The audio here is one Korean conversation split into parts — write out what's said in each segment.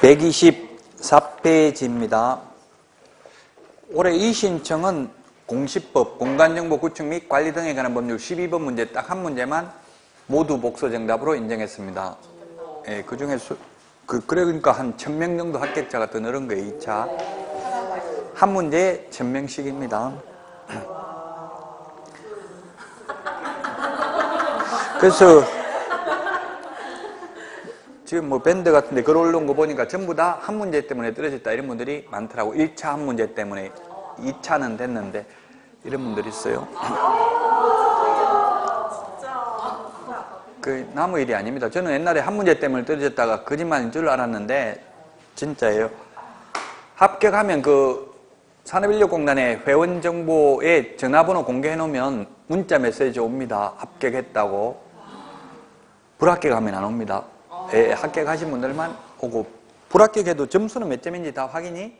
124페이지입니다. 올해 이 신청은 공시법, 공간정보 구축 및 관리 등에 관한 법률 12번 문제 딱 한 문제만 모두 복서 정답으로 인정했습니다. 예, 그 중에 그러니까 한 1000명 정도 합격자가 더 늘은 거예요, 2차. 한 문제에 1000명씩입니다. 그래서 지금 뭐 밴드 같은데 글 올라온 거 보니까 전부 다 한 문제 때문에 떨어졌다 이런 분들이 많더라고. 1차 한 문제 때문에 2차는 됐는데 이런 분들이 있어요. 그 남의 일이 아닙니다. 저는 옛날에 한 문제 때문에 떨어졌다가 거짓말인 줄 알았는데 진짜예요. 합격하면 그 산업인력공단의 회원정보에 전화번호 공개해 놓으면 문자 메시지 옵니다. 합격했다고. 불합격하면 안 옵니다. 예, 합격하신 분들만 오고, 불합격해도 점수는 몇 점인지 다 확인이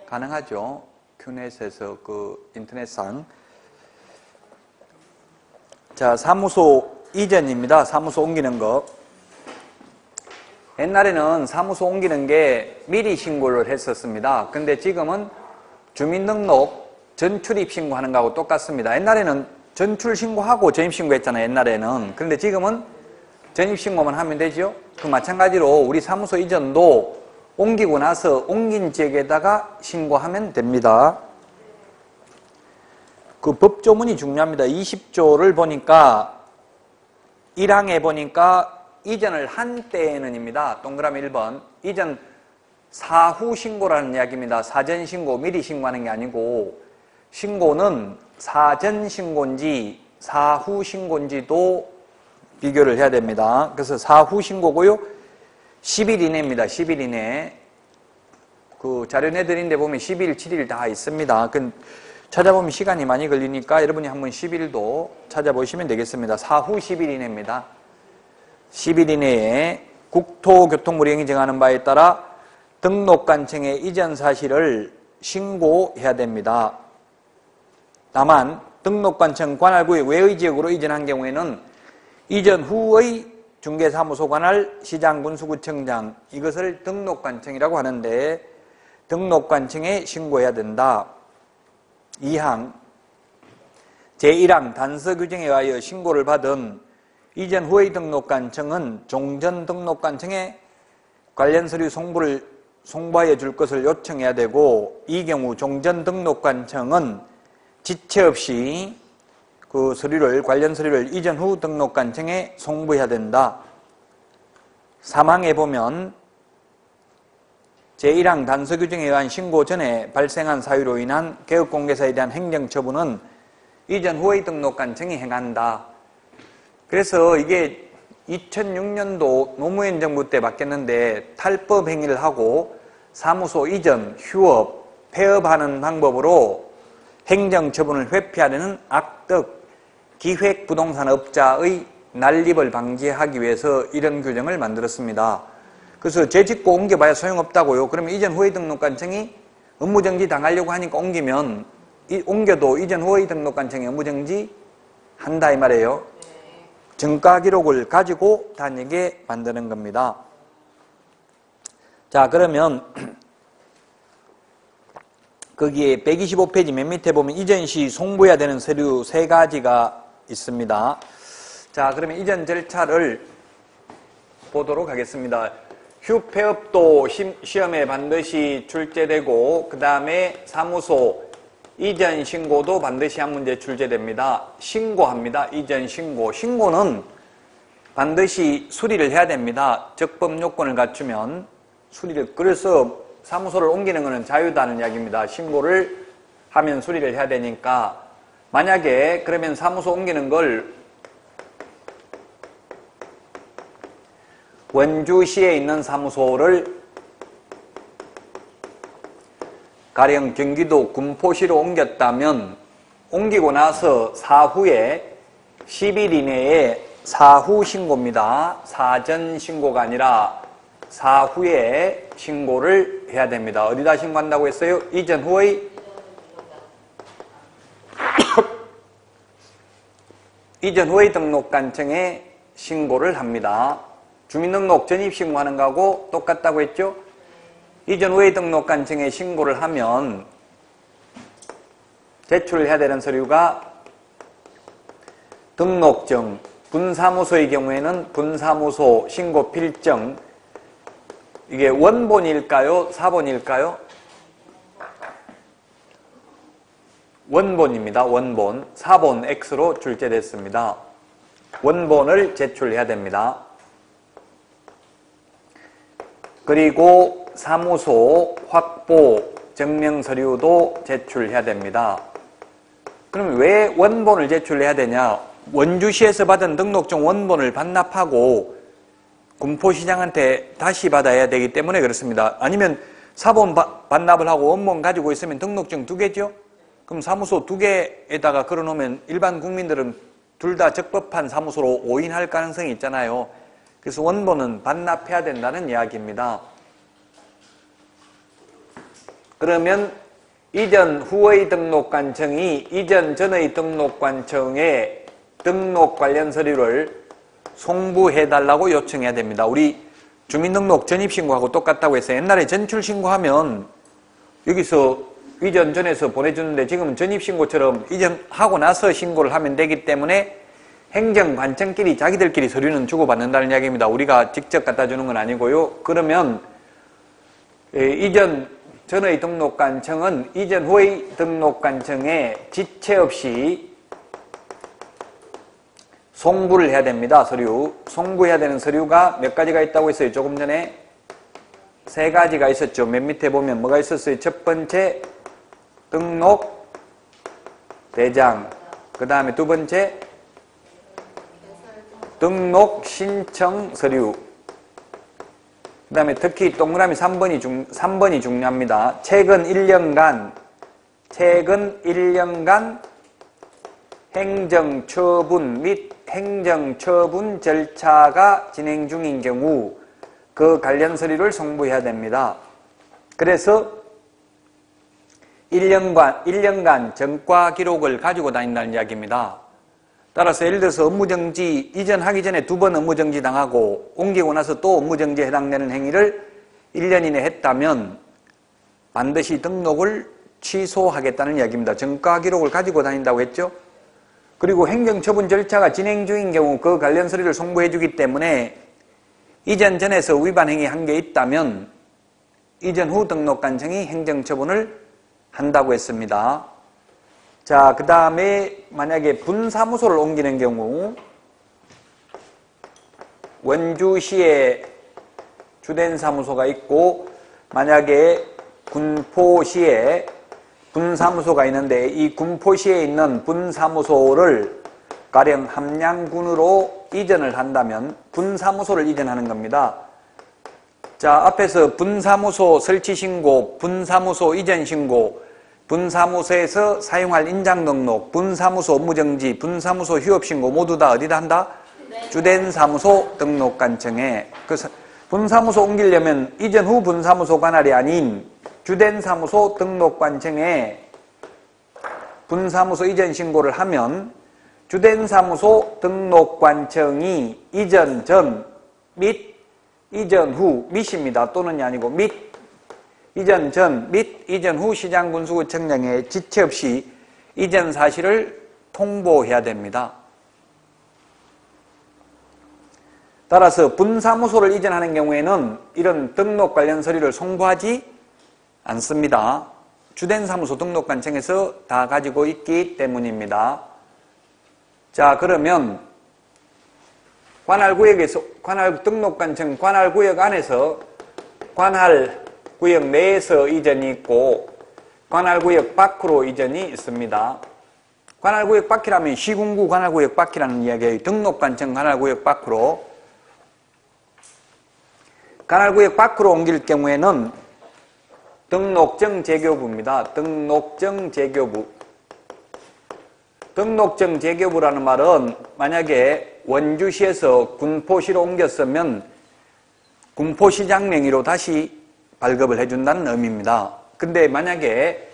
가능하죠. 큐넷에서 그 인터넷상. 자, 사무소 이전입니다. 사무소 옮기는 거. 옛날에는 사무소 옮기는 게 미리 신고를 했었습니다. 근데 지금은 주민등록 전출입 신고하는 거하고 똑같습니다. 옛날에는 전출 신고하고 전입 신고했잖아요. 옛날에는. 그런데 지금은 전입 신고만 하면 되죠. 그 마찬가지로 우리 사무소 이전도 옮기고 나서 옮긴 지역에다가 신고하면 됩니다. 그 법조문이 중요합니다. 20조를 보니까 1항에 보니까 이전을 한 때에는입니다. 동그라미 1번. 이전 사후 신고라는 이야기입니다. 사전 신고, 미리 신고하는 게 아니고, 신고는 사전 신고인지 사후 신고인지도 비교를 해야 됩니다. 그래서 사후 신고고요. 10일 이내입니다. 10일 이내. 그 자료 내드린데 보면 10일, 7일 다 있습니다. 찾아보면 시간이 많이 걸리니까 여러분이 한번 10일도 찾아보시면 되겠습니다. 사후 10일 이내입니다. 10일 이내에 국토교통부령이 정하는 바에 따라 등록관청에 이전 사실을 신고해야 됩니다. 다만 등록관청 관할구의 외의 지역으로 이전한 경우에는 이전 후의 중개사무소 관할 시장군수구청장, 이것을 등록관청이라고 하는데 등록관청에 신고해야 된다. 2항 제1항 단서 규정에 의하여 신고를 받은 이전 후의 등록관청은 종전 등록관청에 관련 서류 송부하여 줄 것을 요청해야 되고, 이 경우 종전 등록관청은 지체 없이 그 관련 서류를 이전 후 등록관청에 송부해야 된다. 3항에 보면 제1항 단서 규정에 의한 신고 전에 발생한 사유로 인한 개업공개사에 대한 행정처분은 이전 후의 등록관청이 행한다. 그래서 이게 2006년도 노무현 정부 때 바뀌었는데, 탈법 행위를 하고 사무소 이전, 휴업, 폐업하는 방법으로 행정처분을 회피하려는 악덕 기획부동산업자의 난립을 방지하기 위해서 이런 규정을 만들었습니다. 그래서 재짓고 옮겨봐야 소용없다고요. 그러면 이전 후의 등록관청이 업무정지 당하려고 하니까 옮겨도 이전 후의 등록관청이 업무정지 한다 이 말이에요. 정가 기록을 가지고 다니게 만드는 겁니다. 자, 그러면 거기에 125페이지 맨 밑에 보면 이전 시 송부해야 되는 서류 3가지가 있습니다. 자, 그러면 이전 절차를 보도록 하겠습니다. 휴폐업도 시험에 반드시 출제되고, 그 다음에 사무소 이전 신고도 반드시 한 문제 출제됩니다. 신고합니다. 이전 신고. 신고는 반드시 수리를 해야 됩니다. 적법 요건을 갖추면 수리를. 그래서 사무소를 옮기는 것은 자유다는 이야기입니다. 신고를 하면 수리를 해야 되니까. 만약에 그러면 사무소 옮기는 걸 원주시에 있는 사무소를 가령 경기도 군포시로 옮겼다면 옮기고 나서 사후에 10일 이내에 사후 신고입니다. 사전 신고가 아니라 사후에 신고를 해야 됩니다. 어디다 신고한다고 했어요? 이전 후의 이전 후의 등록관청에 신고를 합니다. 주민등록 전입 신고하는 거하고 똑같다고 했죠? 이전 후의 등록관청에 신고를 하면 제출해야 되는 서류가 등록증, 분사무소의 경우에는 분사무소 신고 필정, 이게 원본일까요? 사본일까요? 원본입니다. 원본. 사본 X로 출제됐습니다. 원본을 제출해야 됩니다. 그리고 사무소 확보 증명서류도 제출해야 됩니다. 그럼 왜 원본을 제출해야 되냐? 원주시에서 받은 등록증 원본을 반납하고 군포시장한테 다시 받아야 되기 때문에 그렇습니다. 아니면 사본 반납을 하고 원본 가지고 있으면 등록증 2개죠? 그럼 사무소 2개에다가 걸어놓으면 일반 국민들은 둘 다 적법한 사무소로 오인할 가능성이 있잖아요. 그래서 원본은 반납해야 된다는 이야기입니다. 그러면 이전 후의 등록관청이 이전 전의 등록관청에 등록 관련 서류를 송부해달라고 요청해야 됩니다. 우리 주민등록 전입신고하고 똑같다고 해서 옛날에 전출신고하면 여기서 이전 전에서 보내주는데 지금은 전입신고처럼 이전하고 나서 신고를 하면 되기 때문에 행정관청끼리 자기들끼리 서류는 주고받는다는 이야기입니다. 우리가 직접 갖다 주는 건 아니고요. 그러면 이전 전의 등록관청은 이전 후의 등록관청에 지체 없이 송부를 해야 됩니다. 서류. 송부해야 되는 서류가 몇 가지가 있다고 했어요. 조금 전에 3가지가 있었죠. 맨 밑에 보면 뭐가 있었어요? 첫 번째 등록 대장, 그 다음에 두 번째 등록 신청 서류, 그 다음에 특히 동그라미 3번이 중요합니다. 최근 1년간 행정처분 및 행정처분 절차가 진행 중인 경우 그 관련 서류를 송부해야 됩니다. 그래서 1년간 전과 기록을 가지고 다닌다는 이야기입니다. 따라서 예를 들어서 업무정지, 이전하기 전에 2번 업무정지 당하고 옮기고 나서 또 업무정지에 해당되는 행위를 1년 이내 했다면 반드시 등록을 취소하겠다는 이야기입니다. 전과 기록을 가지고 다닌다고 했죠. 그리고 행정처분 절차가 진행 중인 경우 그 관련 서류를 송부해 주기 때문에 이전 전에서 위반 행위 한 게 있다면 이전 후 등록관청이 행정처분을 한다고 했습니다. 자, 그 다음에 만약에 분사무소를 옮기는 경우 원주시에 주된 사무소가 있고 만약에 군포시에 분사무소가 있는데 이 군포시에 있는 분사무소를 가령 함양군으로 이전을 한다면 분사무소를 이전하는 겁니다. 자, 앞에서 분사무소 설치신고, 분사무소 이전신고, 분사무소에서 사용할 인장등록, 분사무소 업무정지, 분사무소 휴업신고 모두 다 어디다 한다? 네. 주된 사무소 등록관청에. 그래서 분사무소 옮기려면 이전 후 분사무소 관할이 아닌 주된 사무소 등록관청에 분사무소 이전 신고를 하면 주된 사무소 등록관청이 이전 전 및 이전 후 및입니다. 또는이 아니고 및 이전 전 및 이전 후 시장군수구청장에 지체 없이 이전 사실을 통보해야 됩니다. 따라서 분사무소를 이전하는 경우에는 이런 등록 관련 서류를 송부하지 않습니다. 주된 사무소 등록관청에서 다 가지고 있기 때문입니다. 자, 그러면 관할구역에서 등록관청 관할구역 안에서 관할구역 내에서 이전이 있고 관할구역 밖으로 이전이 있습니다. 관할구역 밖이라면 시군구 관할구역 밖이라는 이야기예요. 등록관청 관할구역 밖으로. 관할구역 밖으로 옮길 경우에는 등록증 재교부입니다. 등록증 재교부. 등록증 재교부라는 말은 만약에 원주시에서 군포시로 옮겼으면 군포시장 명의로 다시 발급을 해준다는 의미입니다. 근데 만약에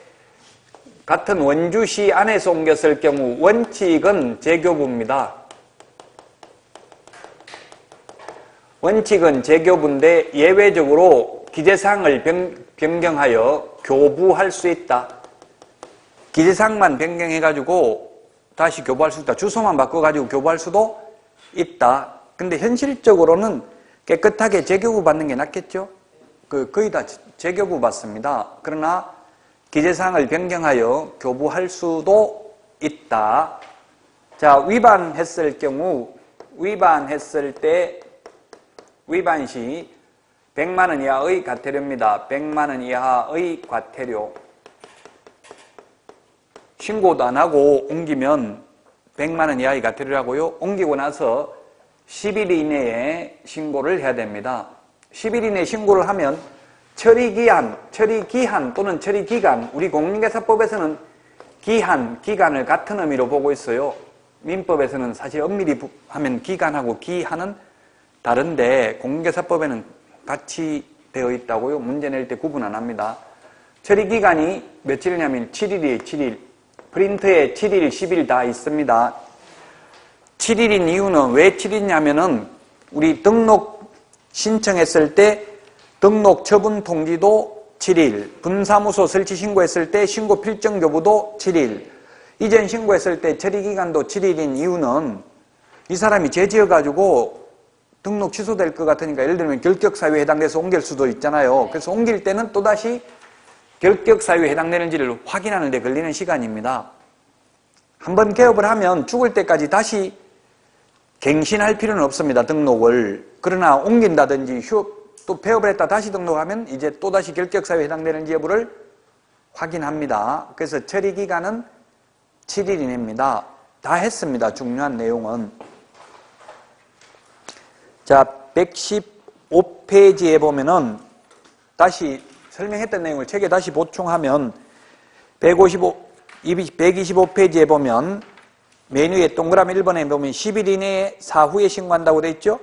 같은 원주시 안에서 옮겼을 경우 원칙은 재교부입니다. 원칙은 재교부인데 예외적으로 기재사항을 변경하여 교부할 수 있다. 기재사항만 변경해가지고 다시 교부할 수 있다. 주소만 바꿔가지고 교부할 수도 있다. 근데 현실적으로는 깨끗하게 재교부 받는 게 낫겠죠? 거의 다 재교부 받습니다. 그러나 기재사항을 변경하여 교부할 수도 있다. 자, 위반했을 경우, 위반했을 때, 위반 시 100만 원 이하의 과태료입니다. 100만 원 이하의 과태료. 신고도 안 하고 옮기면 100만 원 이하의 과태료라고요. 옮기고 나서 10일 이내에 신고를 해야 됩니다. 10일 이내에 신고를 하면 처리기한 또는 처리기간, 우리 공인중개사법에서는 기간을 같은 의미로 보고 있어요. 민법에서는 사실 엄밀히 하면 기간하고 기한은 다른데 공인중개사법에는 같이 되어 있다고요. 문제 낼 때 구분 안 합니다. 처리기간이 며칠이냐면 7일이에요. 7일. 프린트에 7일, 10일 다 있습니다. 7일인 이유는 왜 7일이냐면은 우리 등록 신청했을 때 등록 처분 통지도 7일, 분사무소 설치 신고했을 때 신고 필정 교부도 7일, 이전 신고했을 때 처리기간도 7일인 이유는 이 사람이 죄지어가지고 등록 취소될 것 같으니까 예를 들면 결격사유에 해당돼서 옮길 수도 있잖아요. 그래서 옮길 때는 또다시 결격사유에 해당되는지를 확인하는 데 걸리는 시간입니다. 한번 개업을 하면 죽을 때까지 다시 갱신할 필요는 없습니다. 등록을. 그러나 옮긴다든지 또 폐업을 했다 다시 등록하면 이제 또다시 결격사유에 해당되는지 여부를 확인합니다. 그래서 처리기간은 7일 이내입니다. 다 했습니다. 중요한 내용은. 자, 115페이지에 보면은 다시 설명했던 내용을 책에 다시 보충하면 125페이지에 보면 메뉴에 동그라미 1번에 보면 10일 이내에 사후에 신고한다고 되어 있죠?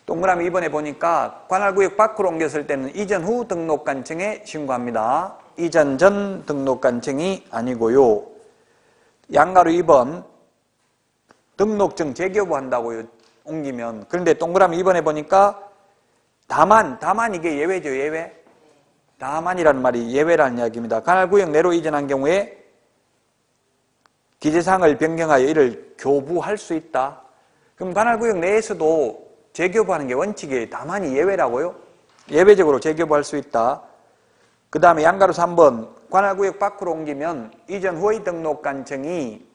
동그라미 2번에 보니까 관할구역 밖으로 옮겼을 때는 이전 후 등록관청에 신고합니다. 이전 전 등록관청이 아니고요. 양가로 2번 등록증 재교부 한다고요. 옮기면. 그런데 동그라미 2번에 보니까 다만 이게 예외죠. 예외. 다만이라는 말이 예외라는 이야기입니다. 관할구역 내로 이전한 경우에 기재사항을 변경하여 이를 교부할 수 있다. 그럼 관할구역 내에서도 재교부하는 게 원칙이에요. 다만이 예외라고요. 예외적으로 재교부할 수 있다. 그 다음에 양가로 3번 관할구역 밖으로 옮기면 이전 후의 등록관청이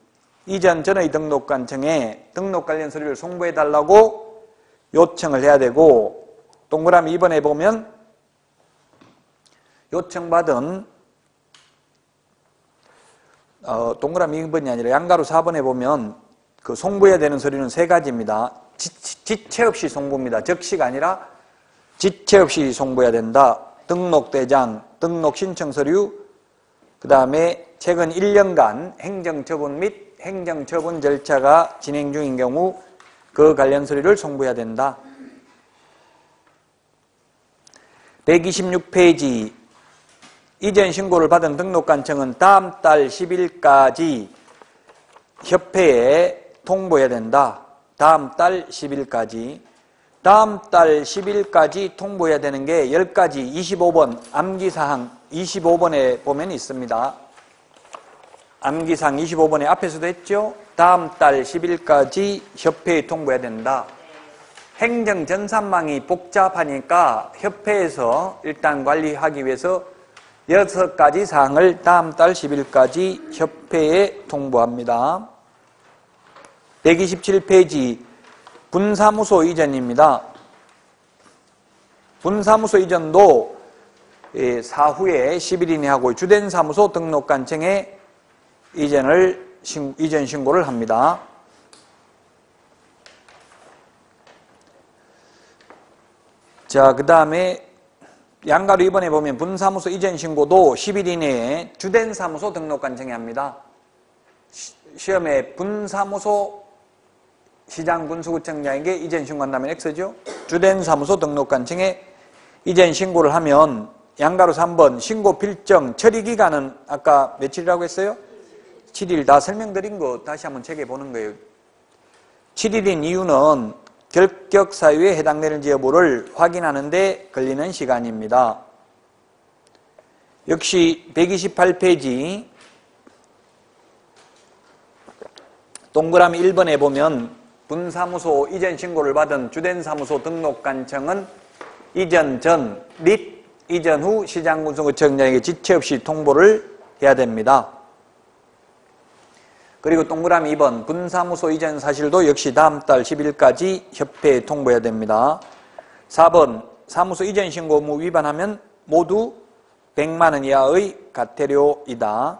이전 전의 등록관청에 등록 관련 서류를 송부해달라고 요청을 해야 되고, 동그라미 2번에 보면 요청받은 동그라미 2번이 아니라 양가로 4번에 보면 그 송부해야 되는 서류는 3가지입니다. 지체 없이 송부입니다. 적시가 아니라 지체 없이 송부해야 된다. 등록대장, 등록신청서류, 그 다음에 최근 1년간 행정처분 및 행정처분 절차가 진행 중인 경우 그 관련 서류를 송부해야 된다. 126페이지 이전 신고를 받은 등록관청은 다음 달 10일까지 협회에 통보해야 된다. 다음 달 10일까지. 다음 달 10일까지 통보해야 되는 게 10가지 25번 암기사항 25번에 보면 있습니다. 암기사항 25번에 앞에서도 했죠. 다음 달 10일까지 협회에 통보해야 된다. 행정전산망이 복잡하니까 협회에서 일단 관리하기 위해서 6가지 사항을 다음 달 10일까지 협회에 통보합니다. 127페이지 분사무소 이전입니다. 분사무소 이전도 사후에 10일 이내 하고 주된 사무소 등록관청에 이전 신고를 합니다. 자, 그 다음에 양가로 2번에 보면 분사무소 이전 신고도 10일 이내에 주된 사무소 등록관청에 합니다. 시험에 분사무소 시장군수구청장에게 이전 신고한다면 X죠. 주된 사무소 등록관청에 이전 신고를 하면 양가로 3번 신고 필정 처리기간은 아까 며칠이라고 했어요? 7일. 다 설명드린 거 다시 한번 책에 보는 거예요. 7일인 이유는 결격 사유에 해당되는지 여부를 확인하는 데 걸리는 시간입니다. 역시 128페이지 동그라미 1번에 보면 분사무소 이전 신고를 받은 주된 사무소 등록관청은 이전 전 및 이전 후 시장군수구청장에게 지체 없이 통보를 해야 됩니다. 그리고 동그라미 2번 분사무소 이전 사실도 역시 다음 달 10일까지 협회에 통보해야 됩니다. 4번 사무소 이전 신고 의무 위반하면 모두 100만 원 이하의 과태료이다.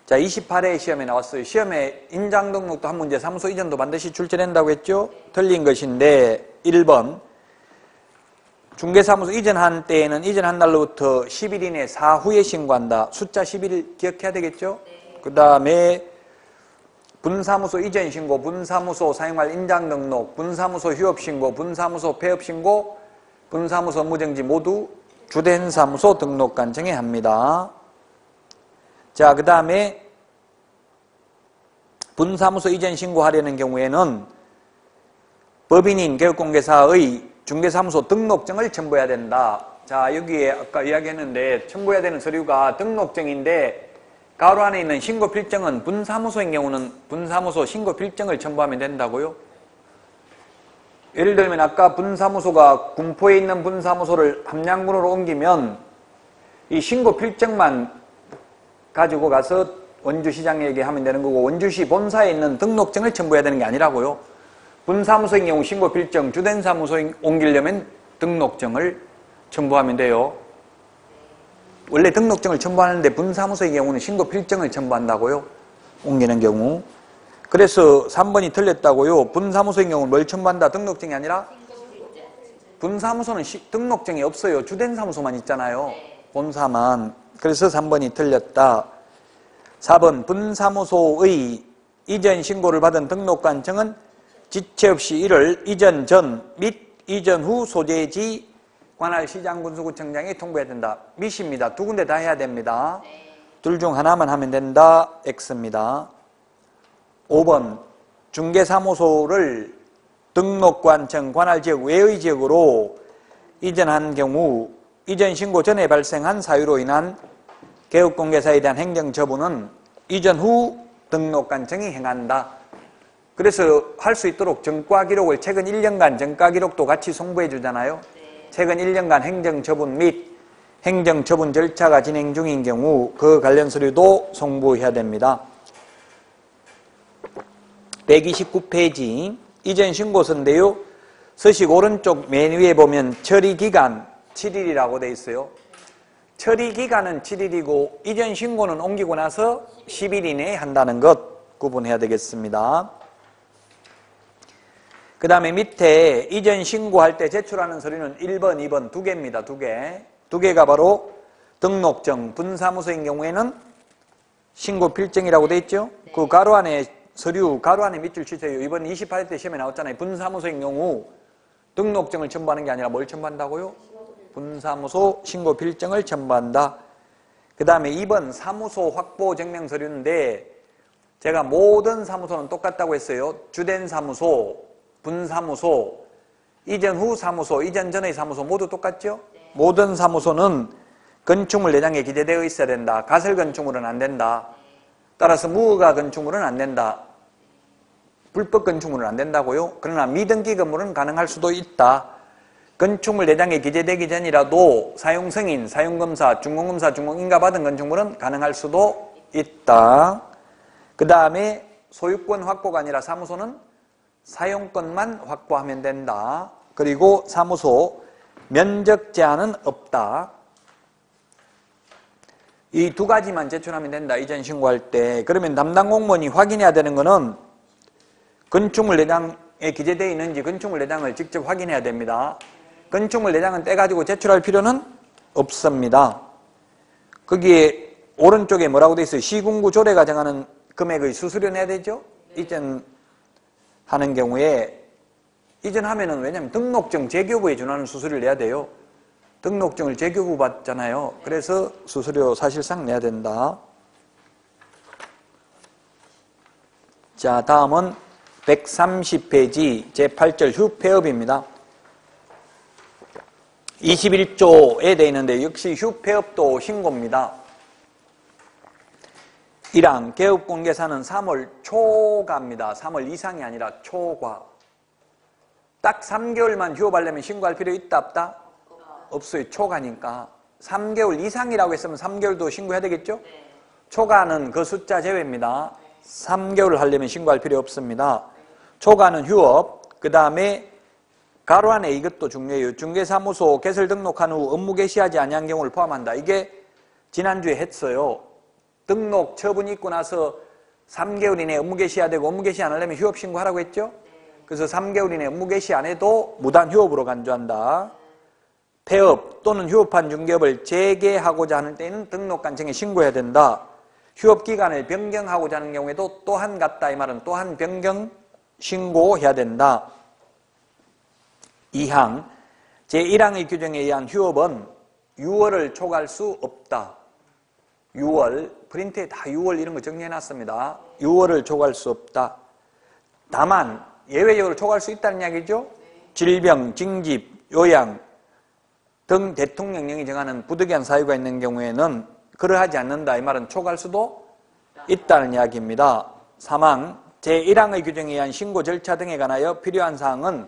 자, 28회 시험에 나왔어요. 시험에 인장 등록도 한 문제, 사무소 이전도 반드시 출제된다고 했죠? 틀린 것인데 1번 중개사무소 이전한 때에는 이전한 날로부터 10일 이내 사후에 신고한다. 숫자 10일 기억해야 되겠죠? 그 다음에 분사무소 이전 신고, 분사무소 사용할 인장 등록, 분사무소 휴업 신고, 분사무소 폐업 신고, 분사무소 업무정지 모두 주된 사무소 등록관청에 합니다. 자, 그 다음에 분사무소 이전 신고하려는 경우에는 법인인 개업공개사의 중개사무소 등록증을 첨부해야 된다. 자, 여기에 아까 이야기했는데 첨부해야 되는 서류가 등록증인데 가로 안에 있는 신고필증은 분사무소인 경우는 분사무소 신고필증을 첨부하면 된다고요. 예를 들면 아까 분사무소가 군포에 있는 분사무소를 함양군으로 옮기면 이 신고필증만 가지고 가서 원주시장에게 하면 되는 거고 원주시 본사에 있는 등록증을 첨부해야 되는 게 아니라고요. 분사무소인 경우 신고필증, 주된 사무소에 옮기려면 등록증을 첨부하면 돼요. 원래 등록증을 첨부하는데 분사무소의 경우는 신고필증을 첨부한다고요. 옮기는 경우. 그래서 3번이 틀렸다고요. 분사무소인 경우는 뭘 첨부한다? 등록증이 아니라? 분사무소는 등록증이 없어요. 주된 사무소만 있잖아요. 본사만. 그래서 3번이 틀렸다. 4번 분사무소의 이전 신고를 받은 등록관청은 지체 없이 이를 이전 전 및 이전 후 소재지 관할 시장군수구청장에 통보해야 된다. 밋입니다. 두 군데 다 해야 됩니다. 둘 중 하나만 하면 된다. X입니다. 5번 중개사무소를 등록관청 관할지역 외의 지역으로 이전한 경우 이전 신고 전에 발생한 사유로 인한 개업공개사에 대한 행정처분은 이전 후 등록관청이 행한다. 그래서 할 수 있도록 전과기록을 최근 1년간 전과기록도 같이 송부해 주잖아요. 최근 1년간 행정처분 및 행정처분 절차가 진행 중인 경우 그 관련 서류도 송부해야 됩니다. 129페이지 이전 신고서인데요. 서식 오른쪽 맨 위에 보면 처리기간 7일이라고 되어 있어요. 처리기간은 7일이고 이전 신고는 옮기고 나서 10일 이내에 한다는 것 구분해야 되겠습니다. 그 다음에 밑에 이전 신고할 때 제출하는 서류는 1번, 2번 두 개입니다. 두 개. 두 개가 바로 등록증, 분사무소인 경우에는 신고필증이라고 되어 있죠. 그 가로 안에 서류, 가로 안에 밑줄 치세요. 이번 28회 때 시험에 나왔잖아요. 분사무소인 경우 등록증을 첨부하는 게 아니라 뭘 첨부한다고요? 분사무소 신고필증을 첨부한다. 그 다음에 2번 사무소 확보 증명 서류인데 제가 모든 사무소는 똑같다고 했어요. 주된 사무소, 분사무소, 이전 후 사무소, 이전 전의 사무소 모두 똑같죠? 네. 모든 사무소는 건축물 내장에 기재되어 있어야 된다. 가설 건축물은 안 된다. 따라서 무허가 건축물은 안 된다. 불법 건축물은 안 된다고요. 그러나 미등기 건물은 가능할 수도 있다. 건축물 내장에 기재되기 전이라도 사용승인, 사용검사, 준공검사, 준공인가 받은 건축물은 가능할 수도 있다. 그 다음에 소유권 확보가 아니라 사무소는 사용권만 확보하면 된다. 그리고 사무소 면적 제한은 없다. 이 두 가지만 제출하면 된다. 이전 신고할 때. 그러면 담당 공무원이 확인해야 되는 거는 건축물 내장에 기재되어 있는지 건축물 내장을 직접 확인해야 됩니다. 건축물 내장은 떼가지고 제출할 필요는 없습니다. 거기에 오른쪽에 뭐라고 되어 있어요? 시군구 조례가 정하는 금액의 수수료 내야 되죠? 이전 하는 경우에 이전하면은 왜냐면 등록증 재교부에 준하는 수수료를 내야 돼요. 등록증을 재교부 받잖아요. 그래서 수수료 사실상 내야 된다. 자, 다음은 130페이지 제8절 휴폐업입니다. 21조에 되어 있는데 역시 휴폐업도 신고입니다. 1항 개업공개사는 3월 초과입니다. 3월 이상이 아니라 초과. 딱 3개월만 휴업하려면 신고할 필요 있다 없다? 없어요. 초과니까. 3개월 이상이라고 했으면 3개월도 신고해야 되겠죠? 초과는 그 숫자 제외입니다. 3개월을 하려면 신고할 필요 없습니다. 초과는 휴업, 그 다음에 가로 안에 이것도 중요해요. 중개사무소 개설 등록한 후 업무 개시하지 아니한 경우를 포함한다. 이게 지난주에 했어요. 등록 처분이 있고 나서 3개월 이내에 업무 개시해야 되고 업무 개시 안 하려면 휴업 신고하라고 했죠? 그래서 3개월 이내에 업무 개시 안 해도 무단 휴업으로 간주한다. 폐업 또는 휴업한 중개업을 재개하고자 하는 때에는 등록관청에 신고해야 된다. 휴업기간을 변경하고자 하는 경우에도 또한 같다. 이 말은 또한 변경 신고해야 된다. 2항 제1항의 규정에 의한 휴업은 6월을 초과할 수 없다. 6월 프린트에 다 6월 이런 거 정리해놨습니다. 6월을 초과할 수 없다. 다만 예외적으로 초과할 수 있다는 이야기죠. 질병, 징집, 요양 등 대통령령이 정하는 부득이한 사유가 있는 경우에는 그러하지 않는다. 이 말은 초과할 수도 있다는 이야기입니다. 3항 제1항의 규정에 의한 신고 절차 등에 관하여 필요한 사항은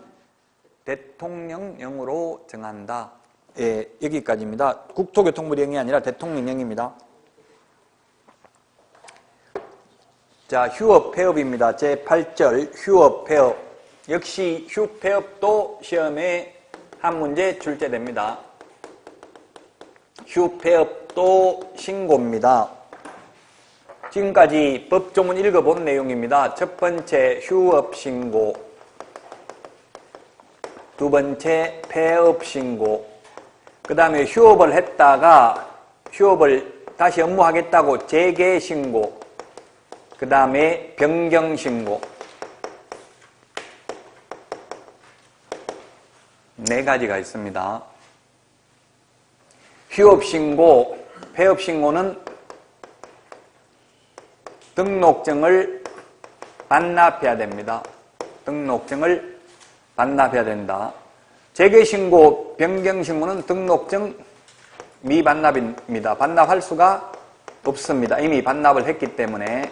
대통령령으로 정한다. 예, 여기까지입니다. 국토교통부령이 아니라 대통령령입니다. 자, 휴업, 폐업입니다. 제8절 휴업, 폐업. 역시 휴폐업도 시험에 한 문제 출제됩니다. 휴폐업도 신고입니다. 지금까지 법조문 읽어본 내용입니다. 첫 번째 휴업 신고, 두 번째 폐업 신고, 그 다음에 휴업을 했다가 휴업을 다시 업무하겠다고 재개 신고, 그 다음에 변경 신고. 4가지가 있습니다. 휴업 신고, 폐업 신고는 등록증을 반납해야 됩니다. 등록증을 반납해야 된다. 재개 신고, 변경 신고는 등록증 미반납입니다. 반납할 수가 없습니다. 이미 반납을 했기 때문에.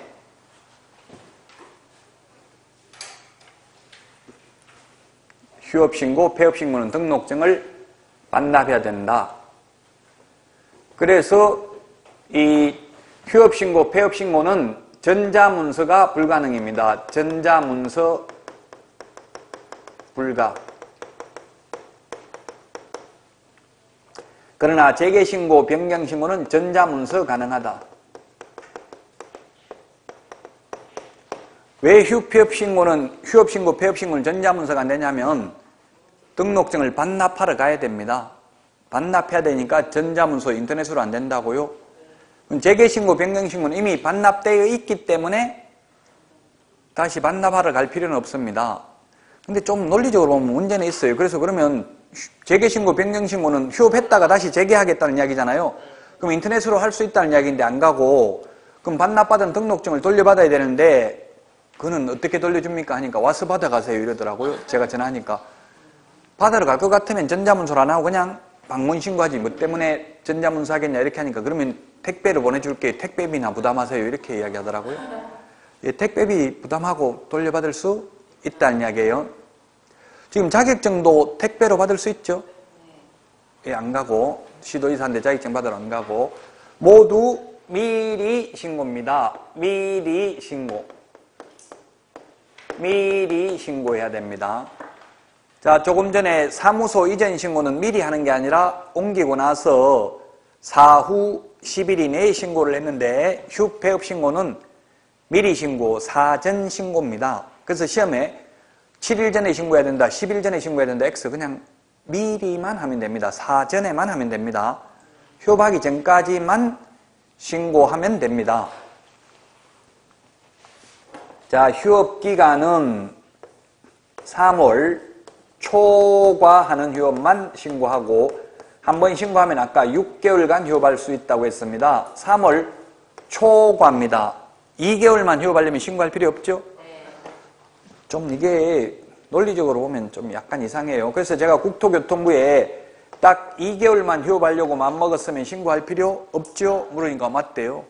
휴업신고, 폐업신고는 등록증을 반납해야 된다. 그래서 이 휴업신고, 폐업신고는 전자문서가 불가능입니다. 전자문서 불가. 그러나 재개신고, 변경신고는 전자문서 가능하다. 왜 휴업신고, 폐업신고는 전자문서가 안 되냐면 등록증을 반납하러 가야 됩니다. 반납해야 되니까 전자문서 인터넷으로 안 된다고요? 재개신고, 변경신고는 이미 반납되어 있기 때문에 다시 반납하러 갈 필요는 없습니다. 근데 좀 논리적으로 보면 문제는 있어요. 그래서 그러면 재개신고, 변경신고는 휴업했다가 다시 재개하겠다는 이야기잖아요. 그럼 인터넷으로 할 수 있다는 이야기인데 안 가고, 그럼 반납받은 등록증을 돌려받아야 되는데 그거는 어떻게 돌려줍니까? 하니까 와서 받아가세요 이러더라고요. 제가 전화하니까. 받으러 갈 것 같으면 전자문서를 안 하고 그냥 방문 신고하지 뭐 때문에 전자문서 하겠냐 이렇게 하니까 그러면 택배로 보내줄게. 택배비나 부담하세요 이렇게 이야기하더라고요. 예, 택배비 부담하고 돌려받을 수 있다는 이야기예요. 지금 자격증도 택배로 받을 수 있죠. 예, 안 가고 시도이사인데 자격증 받으러 안 가고 모두 미리 신고입니다. 미리 신고. 미리 신고해야 됩니다. 자, 조금 전에 사무소 이전 신고는 미리 하는 게 아니라 옮기고 나서 사후 10일 이내에 신고를 했는데 휴폐업 신고는 미리 신고, 사전 신고입니다. 그래서 시험에 7일 전에 신고해야 된다, 10일 전에 신고해야 된다, X 그냥 미리만 하면 됩니다. 사전에만 하면 됩니다. 휴업하기 전까지만 신고하면 됩니다. 자, 휴업기간은 3월 초과하는 휴업만 신고하고 한 번 신고하면 아까 6개월간 휴업할 수 있다고 했습니다. 3월 초과입니다. 2개월만 휴업하려면 신고할 필요 없죠? 좀 이게 논리적으로 보면 좀 약간 이상해요. 그래서 제가 국토교통부에 딱 2개월만 휴업하려고 마음먹었으면 신고할 필요 없죠? 물으니까 맞대요.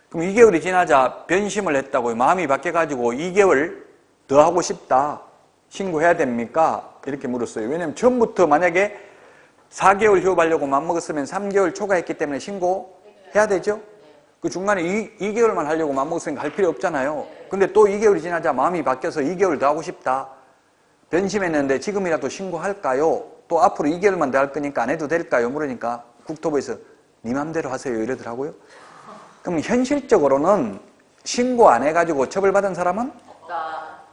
그럼 2개월이 지나자 변심을 했다고요. 마음이 바뀌어가지고 2개월 더 하고 싶다. 신고해야 됩니까? 이렇게 물었어요. 왜냐면 처음부터 만약에 4개월 휴업하려고 마음먹었으면 3개월 초과했기 때문에 신고해야 되죠? 그 중간에 2개월만 하려고 마음먹었으니까 할 필요 없잖아요. 근데 또 2개월이 지나자 마음이 바뀌어서 2개월 더 하고 싶다. 변심했는데 지금이라도 신고할까요? 또 앞으로 2개월만 더 할 거니까 안 해도 될까요? 물으니까 국토부에서 네 맘대로 하세요 이러더라고요. 그럼 현실적으로는 신고 안 해가지고 처벌받은 사람은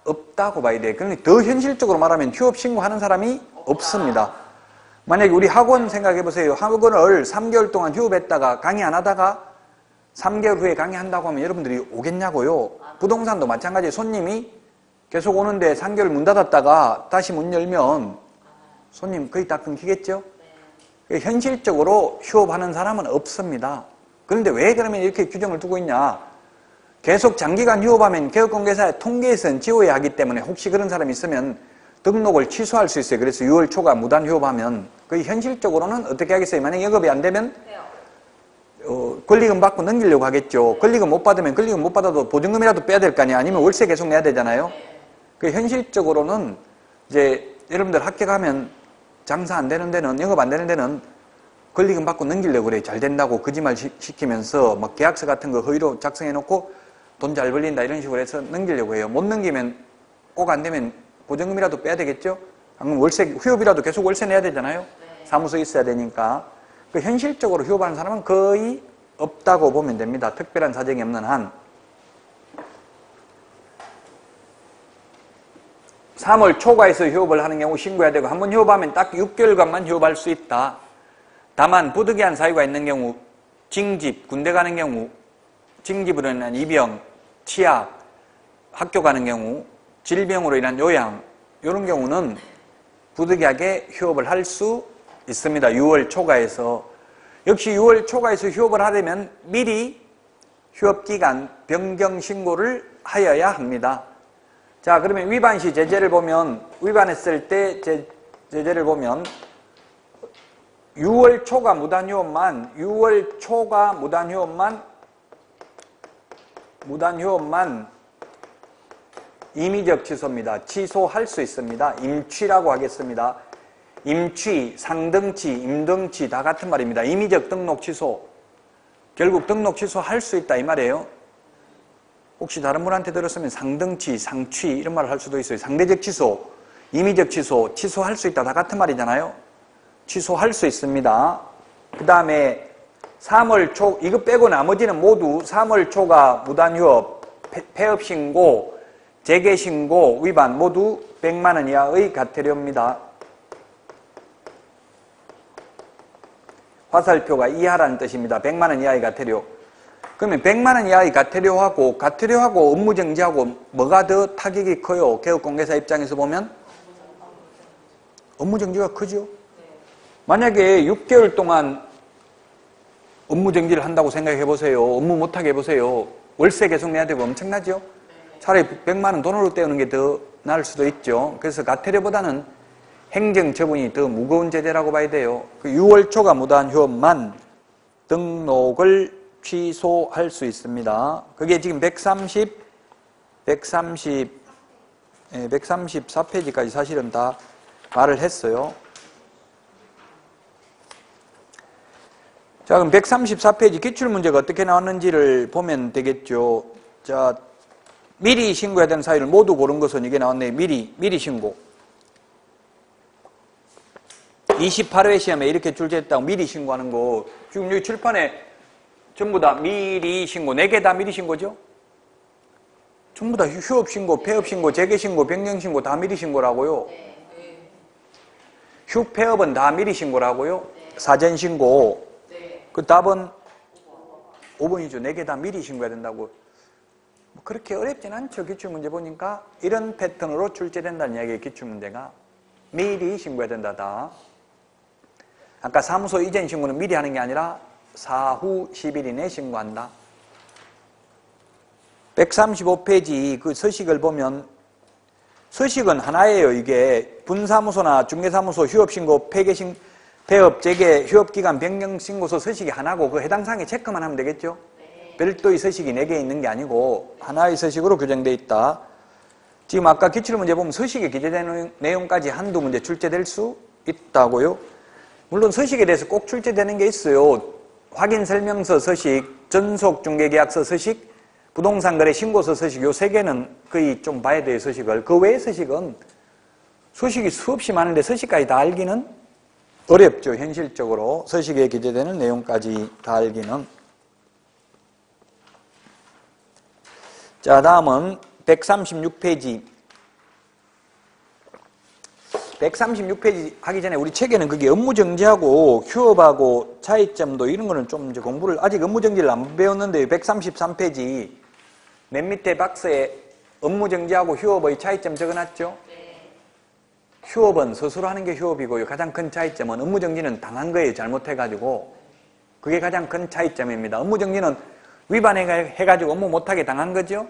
없다고 봐야 돼요. 그런데 더 현실적으로 말하면 휴업 신고하는 사람이 없습니다. 만약에 우리 학원 생각해보세요. 학원을 3개월 동안 휴업했다가 강의 안 하다가 3개월 후에 강의한다고 하면 여러분들이 오겠냐고요. 부동산도 마찬가지예요. 손님이 계속 오는데 3개월 문 닫았다가 다시 문 열면 손님 거의 다 끊기겠죠? 현실적으로 휴업하는 사람은 없습니다. 그런데 왜 그러면 이렇게 규정을 두고 있냐? 계속 장기간 휴업하면 개업공개사의 통계에서는 지워야 하기 때문에 혹시 그런 사람이 있으면 등록을 취소할 수 있어요. 그래서 6월 초가 무단 휴업하면 거의 현실적으로는 어떻게 하겠어요? 만약 영업이 안 되면 권리금 받고 넘기려고 하겠죠. 권리금 못 받으면 권리금 못 받아도 보증금이라도 빼야 될 거 아니에요. 아니면 월세 계속 내야 되잖아요. 그 현실적으로는 이제 여러분들 학교 가면 장사 안 되는 데는 영업 안 되는 데는 권리금 받고 넘기려고 그래요. 잘 된다고 거짓말 시키면서 막 계약서 같은 거 허위로 작성해 놓고 돈 잘 벌린다 이런 식으로 해서 넘기려고 해요. 못 넘기면 꼭 안 되면 보증금이라도 빼야 되겠죠. 방금 월세 휴업이라도 계속 월세 내야 되잖아요. 사무소에 있어야 되니까. 그 현실적으로 휴업하는 사람은 거의 없다고 보면 됩니다. 특별한 사정이 없는 한. 3월 초과해서 휴업을 하는 경우 신고해야 되고 한 번 휴업하면 딱 6개월간만 휴업할 수 있다. 다만 부득이한 사유가 있는 경우 징집, 군대 가는 경우 징집으로 인한 입영, 치약, 학교 가는 경우 질병으로 인한 요양 이런 경우는 부득이하게 휴업을 할 수 있습니다. 6월 초과해서. 역시 6월 초과해서 휴업을 하려면 미리 휴업기간 변경 신고를 하여야 합니다. 자, 그러면 위반 시 제재를 보면 위반했을 때 제재를 보면 6월 초과 무단휴업만 임의적 취소입니다. 취소할 수 있습니다. 임취라고 하겠습니다. 임취, 상등치, 임등치 다 같은 말입니다. 임의적 등록 취소. 결국 등록 취소할 수 있다 이 말이에요. 혹시 다른 분한테 들었으면 상등치, 상취 이런 말을 할 수도 있어요. 상대적 취소, 임의적 취소, 취소할 수 있다 다 같은 말이잖아요. 취소할 수 있습니다. 그 다음에 3월 초, 이거 빼고 나머지는 모두 3월 초가 무단휴업, 폐업신고, 재개신고, 위반 모두 100만 원 이하의 과태료입니다. 화살표가 이하라는 뜻입니다. 100만 원 이하의 과태료. 그러면 100만 원 이하의 과태료하고 업무정지하고 뭐가 더 타격이 커요? 개업공개사 입장에서 보면 업무정지가 크죠? 만약에 6개월 동안 업무정지를 한다고 생각해 보세요. 업무 못하게 해보세요. 월세 계속 내야 되고 엄청나죠? 차라리 100만 원 돈으로 떼우는 게 더 나을 수도 있죠. 그래서 과태료보다는 행정처분이 더 무거운 제재라고 봐야 돼요. 그 6월 초과 무단 휴업만 등록을 취소할 수 있습니다. 그게 지금 134페이지까지 사실은 다 말을 했어요. 자, 그럼 134페이지 기출문제가 어떻게 나왔는지를 보면 되겠죠. 자, 미리 신고해야 되는 사유를 모두 고른 것은 이게 나왔네요. 미리 신고. 28회 시험에 이렇게 출제했다고 미리 신고하는 거. 지금 여기 칠판에 전부 다 미리 신고, 4개 다 미리 신고죠? 전부 다 휴업 신고, 폐업 신고, 재개 신고, 변경 신고 다 미리 신고라고요. 휴폐업은 다 미리 신고라고요. 사전 신고. 그 답은 5번이죠. 4개 다 미리 신고해야 된다고. 그렇게 어렵진 않죠. 기출문제 보니까 이런 패턴으로 출제된다는 이야기예요. 기출문제가. 미리 신고해야 된다. 다. 아까 사무소 이전 신고는 미리 하는 게 아니라 사후 10일 이내에 신고한다. 135페이지 그 서식을 보면 서식은 하나예요. 이게 분사무소나 중개사무소 휴업신고, 폐업, 재개, 휴업기간, 변경신고서 서식이 하나고 그 해당 사항에 체크만 하면 되겠죠? 네. 별도의 서식이 4개 있는 게 아니고 하나의 서식으로 규정되어 있다. 지금 아까 기출문제 보면 서식에 기재되는 내용까지 한두 문제 출제될 수 있다고요. 물론 서식에 대해서 꼭 출제되는 게 있어요. 확인설명서 서식, 전속중개계약서 서식, 부동산거래 신고서 서식, 요 3개는 거의 좀 봐야 돼요, 서식을. 그 외의 서식은 서식이 수없이 많은데 서식까지 다 알기는 어렵죠, 현실적으로. 서식에 기재되는 내용까지 다 알기는. 자, 다음은 136페이지. 136페이지 하기 전에 우리 책에는 그게 업무정지하고 휴업하고 차이점도 이런 거는 좀 이제 공부를, 아직 업무정지를 안 배웠는데 133페이지 맨 밑에 박스에 업무정지하고 휴업의 차이점 적어놨죠? 네. 휴업은 스스로 하는 게 휴업이고요. 가장 큰 차이점은 업무정지는 당한 거예요. 잘못해가지고. 그게 가장 큰 차이점입니다. 업무정지는 위반해가지고 업무 못하게 당한 거죠?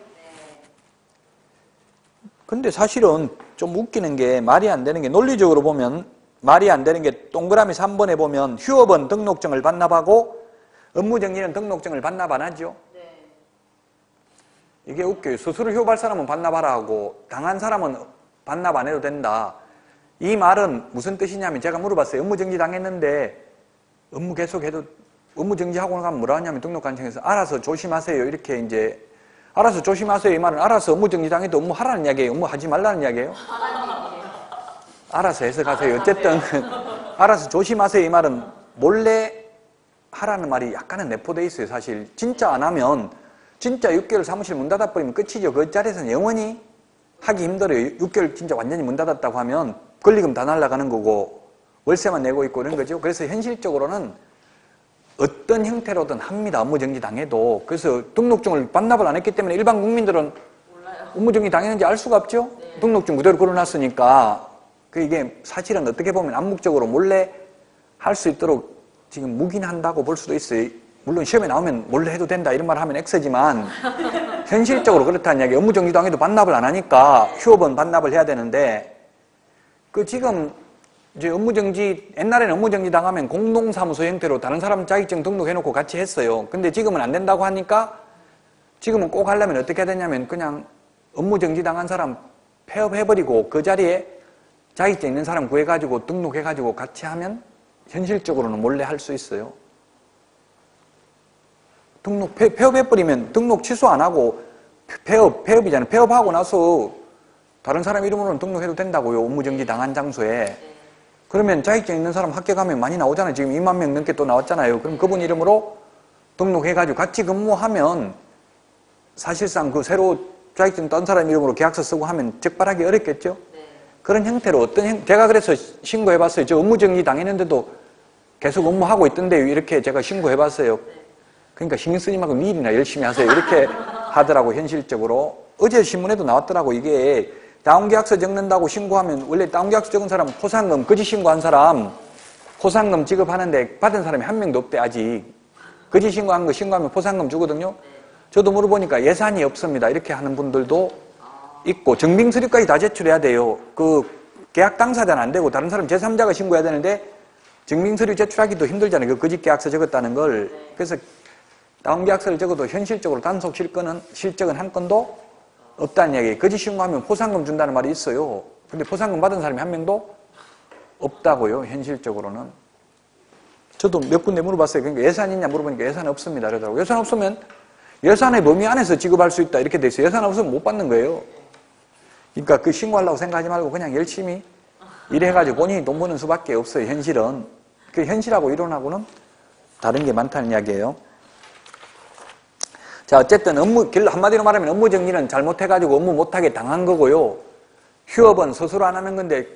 근데 사실은 좀 웃기는 게 말이 안 되는 게 논리적으로 보면 말이 안 되는 게 동그라미 3번에 보면 휴업은 등록증을 반납하고 업무정지는 등록증을 반납 안 하죠? 네. 이게 웃겨요. 스스로 휴업할 사람은 반납하라 하고 당한 사람은 반납 안 해도 된다. 이 말은 무슨 뜻이냐면 제가 물어봤어요. 업무정지 당했는데 업무 계속해도 업무정지하고 나가면 뭐라 하냐면 등록관청에서 알아서 조심하세요. 이렇게 이제 알아서 조심하세요. 이 말은 알아서 업무정지 당해도 업무하라는 이야기예요. 업무하지 말라는 이야기예요. 알아서 해석하세요. 어쨌든 알아서 조심하세요. 이 말은 몰래 하라는 말이 약간은 내포되어 있어요. 사실 진짜 안 하면 진짜 6개월 사무실 문 닫아버리면 끝이죠. 그 자리에서는 영원히 하기 힘들어요. 6개월 진짜 완전히 문 닫았다고 하면 권리금 다 날아가는 거고 월세만 내고 있고 이런 거죠. 그래서 현실적으로는 어떤 형태로든 합니다. 업무정지 당해도. 그래서 등록증을 반납을 안 했기 때문에 일반 국민들은 몰라요. 업무정지 당했는지 알 수가 없죠. 네. 등록증 그대로 걸어놨으니까. 이게 사실은 어떻게 보면 암묵적으로 몰래 할 수 있도록 지금 묵인한다고 볼 수도 있어요. 물론 시험에 나오면 몰래 해도 된다 이런 말 하면 X지만 현실적으로 그렇다는 이야기. 업무정지 당해도 반납을 안 하니까 휴업은 반납을 해야 되는데 지금 이제 업무정지, 옛날에는 업무정지 당하면 공동사무소 형태로 다른 사람 자격증 등록해놓고 같이 했어요. 근데 지금은 안 된다고 하니까 지금은 꼭 하려면 어떻게 해야 되냐면 그냥 업무정지 당한 사람 폐업해버리고 그 자리에 자격증 있는 사람 구해가지고 등록해가지고 같이 하면 현실적으로는 몰래 할 수 있어요. 폐업해버리면 등록 취소 안 하고 폐업이잖아요. 폐업하고 나서 다른 사람 이름으로는 등록해도 된다고요. 업무정지 당한 장소에. 그러면 자격증 있는 사람 합격하면 많이 나오잖아요. 지금 2만 명 넘게 또 나왔잖아요. 그럼 그분 이름으로 등록해가지고 같이 근무하면 사실상 그 새로 자격증 딴 사람 이름으로 계약서 쓰고 하면 적발하기 어렵겠죠? 네. 그런 형태로 제가 그래서 신고해봤어요. 저 업무정지 당했는데도 계속 업무하고 있던데요. 이렇게 제가 신고해봤어요. 그러니까 신경 쓰지 말고 일이나 열심히 하세요. 이렇게 하더라고, 현실적으로. 어제 신문에도 나왔더라고. 이게 다운계약서 적는다고 신고하면 원래 다운계약서 적은 사람 포상금, 거짓 신고한 사람 포상금 지급하는데 받은 사람이 한 명도 없대. 아직 거짓 신고한 거 신고하면 포상금 주거든요. 저도 물어보니까 예산이 없습니다. 이렇게 하는 분들도 있고 증빙서류까지 다 제출해야 돼요. 그 계약 당사자는 안 되고 다른 사람 제3자가 신고해야 되는데 증빙서류 제출하기도 힘들잖아요. 그 거짓 계약서 적었다는 걸. 그래서 다운계약서를 적어도 현실적으로 단속 실적은 한 건도 없다는 이야기예요. 거짓 신고하면 포상금 준다는 말이 있어요. 근데 포상금 받은 사람이 한 명도 없다고요. 현실적으로는. 저도 몇 군데 물어봤어요. 그러니까 예산 있냐 물어보니까 예산 없습니다. 그러더라고요. 예산 없으면 예산의 범위 안에서 지급할 수 있다 이렇게 돼 있어요. 예산 없으면 못 받는 거예요. 그러니까 그 신고하려고 생각하지 말고 그냥 열심히 일해가지고 본인이 돈 버는 수밖에 없어요. 현실은. 그 현실하고 이론하고는 다른 게 많다는 이야기예요. 자, 어쨌든 한마디로 말하면 업무정지는 잘못해가지고 업무 못하게 당한 거고요. 휴업은 스스로 안 하는 건데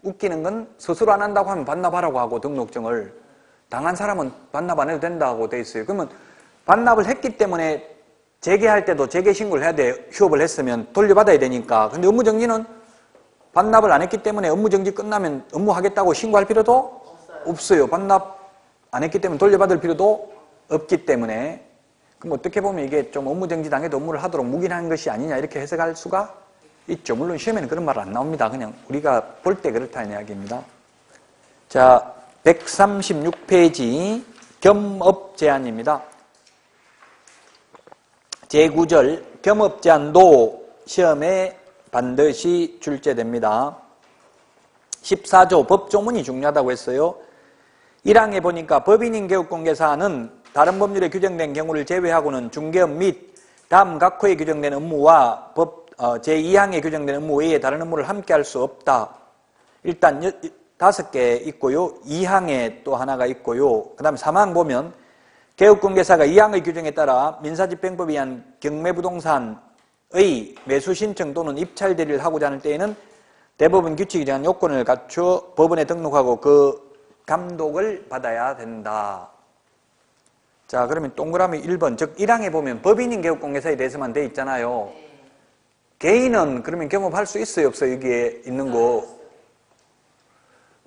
웃기는 건 스스로 안 한다고 하면 반납하라고 하고 등록증을 당한 사람은 반납 안 해도 된다고 돼 있어요. 그러면 반납을 했기 때문에 재개할 때도 재개 신고를 해야 돼. 휴업을 했으면 돌려받아야 되니까. 근데 업무정지는 반납을 안 했기 때문에 업무정지 끝나면 업무하겠다고 신고할 필요도 없어요. 반납 안 했기 때문에 돌려받을 필요도 없기 때문에. 그럼 어떻게 보면 이게 좀 업무정지 당해도 업무를 하도록 묵인한 것이 아니냐 이렇게 해석할 수가 있죠. 물론 시험에는 그런 말 안 나옵니다. 그냥 우리가 볼 때 그렇다는 이야기입니다. 자, 136페이지 겸업 제한입니다. 제9절 겸업 제한도 시험에 반드시 출제됩니다. 14조 법조문이 중요하다고 했어요. 1항에 보니까 법인인 개업공개사는 다른 법률에 규정된 경우를 제외하고는 중개업 및 다음 각 호에 규정된 업무와 제2항에 규정된 업무 외에 다른 업무를 함께 할 수 없다. 일단 5개 있고요. 2항에 또 하나가 있고요. 그 다음에 3항 보면 개업공개사가 2항의 규정에 따라 민사집행법에 의한 경매부동산의 매수 신청 또는 입찰 대리를 하고자 하는 때에는 대법원 규칙에 대한 요건을 갖추어 법원에 등록하고 그 감독을 받아야 된다. 자, 그러면 동그라미 1번, 즉 1항에 보면 법인인 개업공개사에 대해서만 돼 있잖아요. 개인은 그러면 겸업할 수 있어요, 없어요? 여기에 있는 거.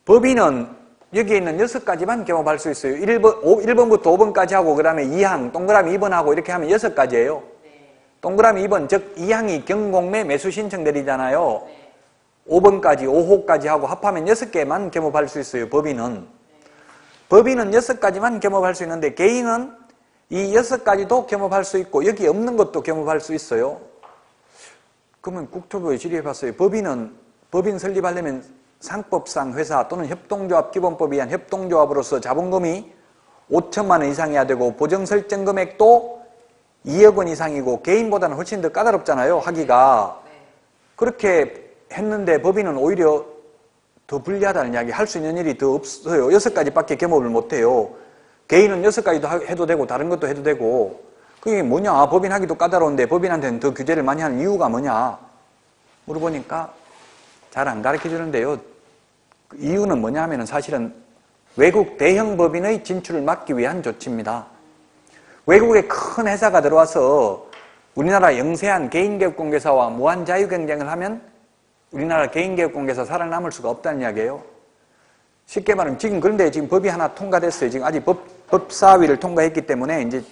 법인은 여기에 있는 6가지만 겸업할 수 있어요. 1번부터 5번까지 하고 그 다음에 2항, 동그라미 2번 하고 이렇게 하면 6가지예요. 동그라미 2번, 즉 2항이 경공매 매수 신청 대리잖아요. 5번까지, 5호까지 하고 합하면 6개만 겸업할 수 있어요, 법인은. 법인은 6가지만 겸업할 수 있는데 개인은 이 6가지도 겸업할 수 있고 여기 없는 것도 겸업할 수 있어요. 그러면 국토부에 질의해봤어요. 법인 설립하려면 상법상 회사 또는 협동조합 기본법에 의한 협동조합으로서 자본금이 5천만 원 이상이어야 되고 보정 설정 금액도 2억 원 이상이고 개인보다는 훨씬 더 까다롭잖아요, 하기가. 그렇게 했는데 법인은 오히려 더 불리하다는 이야기, 할 수 있는 일이 더 없어요. 6가지밖에 겸업을 못해요. 개인은 6가지도 해도 되고 다른 것도 해도 되고. 그게 뭐냐, 법인 하기도 까다로운데 법인한테는 더 규제를 많이 하는 이유가 뭐냐 물어보니까 잘 안 가르쳐 주는데요. 그 이유는 뭐냐 하면 사실은 외국 대형 법인의 진출을 막기 위한 조치입니다. 외국에 큰 회사가 들어와서 우리나라 영세한 개인개업공개사와 무한 자유경쟁을 하면 우리나라 개인개업공개사 살아남을 수가 없다는 이야기예요. 쉽게 말하면 지금 그런데 지금 법이 하나 통과됐어요. 지금 아직 법사위를 통과했기 때문에 이제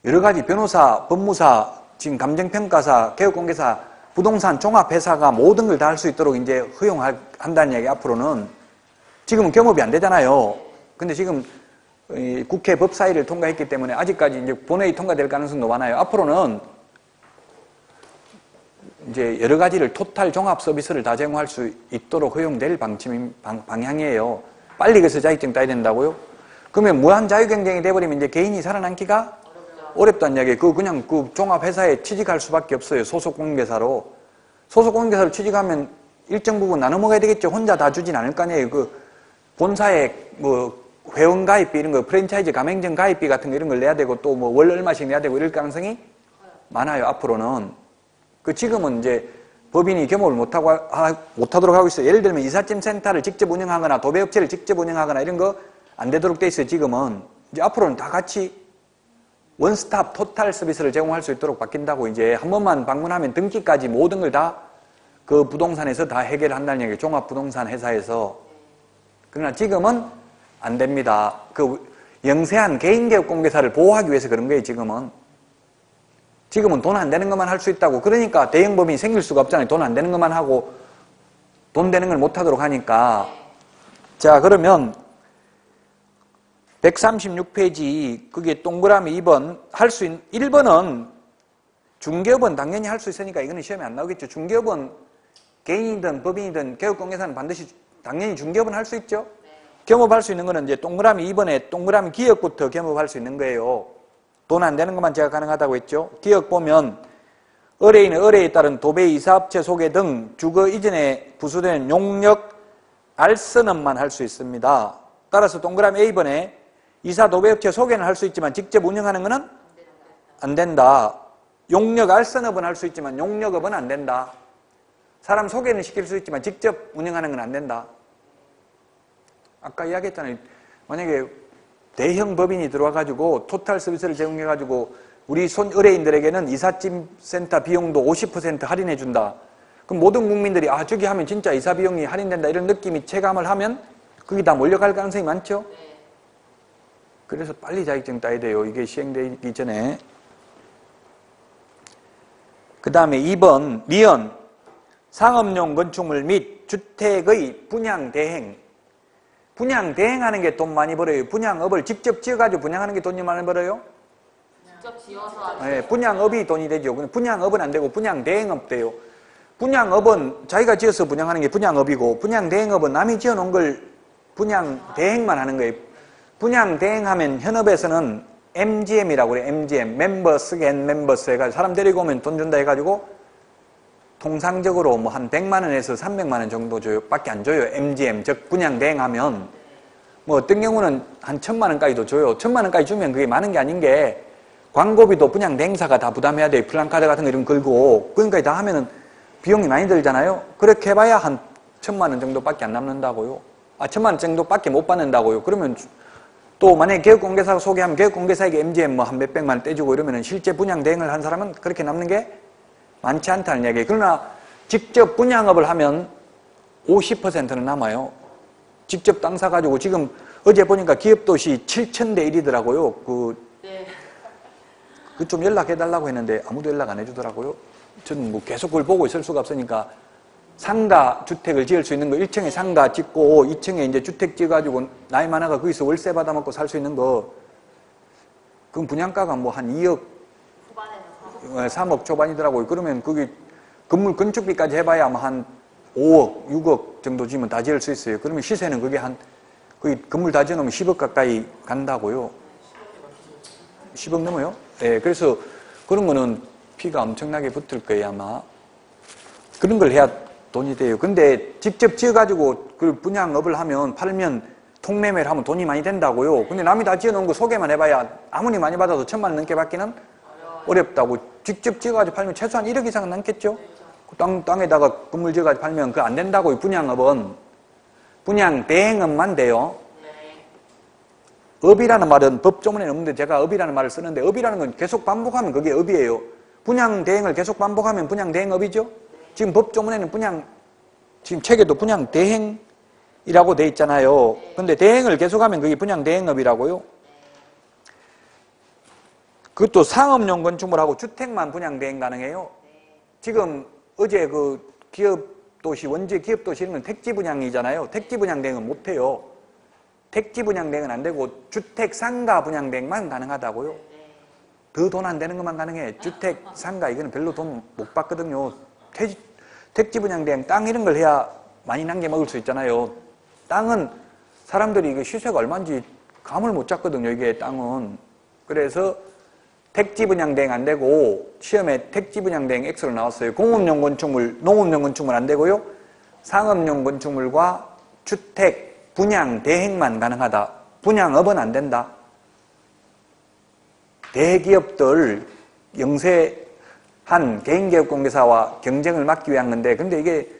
여러 가지 변호사, 법무사, 지금 감정평가사, 개업공개사, 부동산 종합회사가 모든 걸 다 할 수 있도록 이제 허용한다는 이야기. 앞으로는 지금은 겸업이 안 되잖아요. 근데 지금 국회 법사위를 통과했기 때문에 아직까지 이제 본회의 통과될 가능성도 많아요. 앞으로는 이제 여러 가지를 토탈 종합 서비스를 다 제공할 수 있도록 허용될 방향이에요. 빨리 그래서 자격증 따야 된다고요? 그러면 무한 자유경쟁이 돼버리면 이제 개인이 살아남기가 어렵다는 이야기예요. 그냥 그 종합회사에 취직할 수밖에 없어요. 소속공개사로. 소속공개사로 취직하면 일정 부분 나눠 먹어야 되겠죠. 혼자 다 주진 않을 거 아니에요. 그 본사에 뭐 회원가입비 이런 거, 프랜차이즈 가맹점 가입비 같은 거 이런 걸 내야 되고 또 뭐 월 얼마씩 내야 되고 이럴 가능성이 많아요. 앞으로는. 그 지금은 이제 법인이 겸업을 못하도록 하고 있어요. 예를 들면 이삿짐 센터를 직접 운영하거나 도배업체를 직접 운영하거나 이런 거 안 되도록 돼 있어요. 지금은. 이제 앞으로는 다 같이 원스톱 토탈 서비스를 제공할 수 있도록 바뀐다고. 이제 한 번만 방문하면 등기까지 모든 걸 다 그 부동산에서 다 해결한다는 얘기예요. 종합부동산 회사에서. 그러나 지금은 안 됩니다. 그 영세한 개인개업공개사를 보호하기 위해서 그런 거예요. 지금은 돈 안 되는 것만 할 수 있다고. 그러니까 대형 법인이 생길 수가 없잖아요. 돈 안 되는 것만 하고 돈 되는 걸 못 하도록 하니까. 자, 그러면 136페이지 그게 동그라미 2번 1번은 중개업은 당연히 할 수 있으니까 이거는 시험에 안 나오겠죠. 중개업은 개인이든 법인이든 개업공개사는 반드시 당연히 중개업은 할 수 있죠. 겸업할 수 있는 거는 이제 동그라미 2번에 동그라미 기업부터 겸업할 수 있는 거예요. 돈 안 되는 것만 제가 가능하다고 했죠. 기업 보면 의뢰인은 의뢰에 따른 도배, 이사업체 소개 등 주거 이전에 부수되는 용역 알선업만 할 수 있습니다. 따라서 동그라미 A번에 이사 도배업체 소개는 할 수 있지만 직접 운영하는 것은 안 된다. 용역 알선업은 할 수 있지만 용역업은 안 된다. 사람 소개는 시킬 수 있지만 직접 운영하는 건 안 된다. 아까 이야기했잖아요. 만약에 대형 법인이 들어와가지고 토탈 서비스를 제공해가지고 우리 의뢰인들에게는 이삿짐 센터 비용도 50% 할인해준다. 그럼 모든 국민들이 저기 하면 진짜 이사 비용이 할인된다 이런 느낌이 체감을 하면 거기 다 몰려갈 가능성이 많죠. 그래서 빨리 자격증 따야 돼요. 이게 시행되기 전에. 그 다음에 2번 미연. 상업용 건축물 및 주택의 분양대행. 분양대행하는 게 돈 많이 벌어요. 분양업을 직접 지어가지고 분양하는 게 돈이 많이 벌어요? 직접 지어서 네, 분양업이 돈이 되죠. 근데 분양업은 안 되고 분양대행업 돼요. 분양업은 자기가 지어서 분양하는 게 분양업이고, 분양대행업은 남이 지어놓은 걸 분양대행만 하는 거예요. 분양대행하면 현업에서는 MGM이라고 그래요. MGM, 멤버스 앤 멤버스 해가지고 사람 데리고 오면 돈 준다 해가지고 통상적으로 뭐 한 100만 원에서 300만 원 정도 줘요. 밖에 안 줘요. MGM, 즉 분양대행하면. 뭐 어떤 경우는 한 1000만 원까지도 줘요. 1000만 원까지 주면 그게 많은 게 아닌 게 광고비도 분양대행사가 다 부담해야 돼요. 플랜카드 같은 거 이런 거 걸고. 그러니까 다 하면은 비용이 많이 들잖아요. 그렇게 해봐야 한 1000만 원 정도밖에 안 남는다고요. 1000만 원 정도밖에 못 받는다고요. 그러면 또 만약에 개업공개사가 소개하면 개업공개사에게 MGM 뭐 한 몇백만 원 떼주고 이러면은 실제 분양대행을 한 사람은 그렇게 남는 게 많지 않다는 얘기예요. 그러나 직접 분양업을 하면 50%는 남아요. 직접 땅 사가지고 지금 어제 보니까 기업도시 7000대 1이더라고요. 네. 그 좀 연락해달라고 했는데 아무도 연락 안 해주더라고요. 저는 뭐 계속 그걸 보고 있을 수가 없으니까 상가 주택을 지을 수 있는 거 1층에 상가 짓고 2층에 이제 주택 지어가지고 나이 많아가 거기서 월세 받아먹고 살 수 있는 거 그럼 분양가가 뭐 한 2억 후반에는 3억 초반이더라고요. 그러면 거기 건물 건축비까지 해봐야 아마 한 5억, 6억 정도 지면 다 지을 수 있어요. 그러면 시세는 그게 거기 건물 다 지어놓으면 10억 가까이 간다고요. 10억 넘어요? 네, 그래서 그런 거는 피가 엄청나게 붙을 거예요, 아마. 그런 걸 해야 돈이 돼요. 근데 직접 지어가지고 그 분양업을 하면, 팔면, 통매매를 하면 돈이 많이 된다고요. 근데 남이 다 지어놓은 거 소개만 해봐야 아무리 많이 받아도 1000만 원 넘게 받기는 어렵다고. 직접 지어가지고 팔면 최소한 1억 이상은 남겠죠? 그 땅에다가 건물 지어가지고 팔면 그거 안 된다고요, 분양업은. 분양 대행업만 돼요. 업이라는 말은 법조문에는 없는데 제가 업이라는 말을 쓰는데 업이라는 건 계속 반복하면 그게 업이에요. 분양 대행을 계속 반복하면 분양 대행업이죠. 지금 법조문에는 지금 책에도 분양 대행이라고 돼 있잖아요. 근데 대행을 계속하면 그게 분양 대행업이라고요. 그것도 상업용 건축물 하고 주택만 분양 대행 가능해요. 지금 어제 그 기업도시 원주의 기업도시 이런 건 택지 분양이잖아요. 택지 분양 대행은 못 해요. 택지 분양대행은 안 되고 주택 상가 분양대행만 가능하다고요. 더 돈 안 되는 것만 가능해. 주택 상가 이거는 별로 돈 못 받거든요. 택지 분양대행 땅 이런 걸 해야 많이 남겨 먹을 수 있잖아요. 땅은 사람들이 이게 시세가 얼마인지 감을 못 잡거든요. 이게 땅은. 그래서 택지 분양대행 안 되고 시험에 택지 분양대행 X로 나왔어요. 공업용 건축물, 농업용 건축물 안 되고요. 상업용 건축물과 주택 분양 대행만 가능하다. 분양업은 안 된다. 대기업들 영세한 개인개업공개사와 경쟁을 막기 위한 건데 근데 이게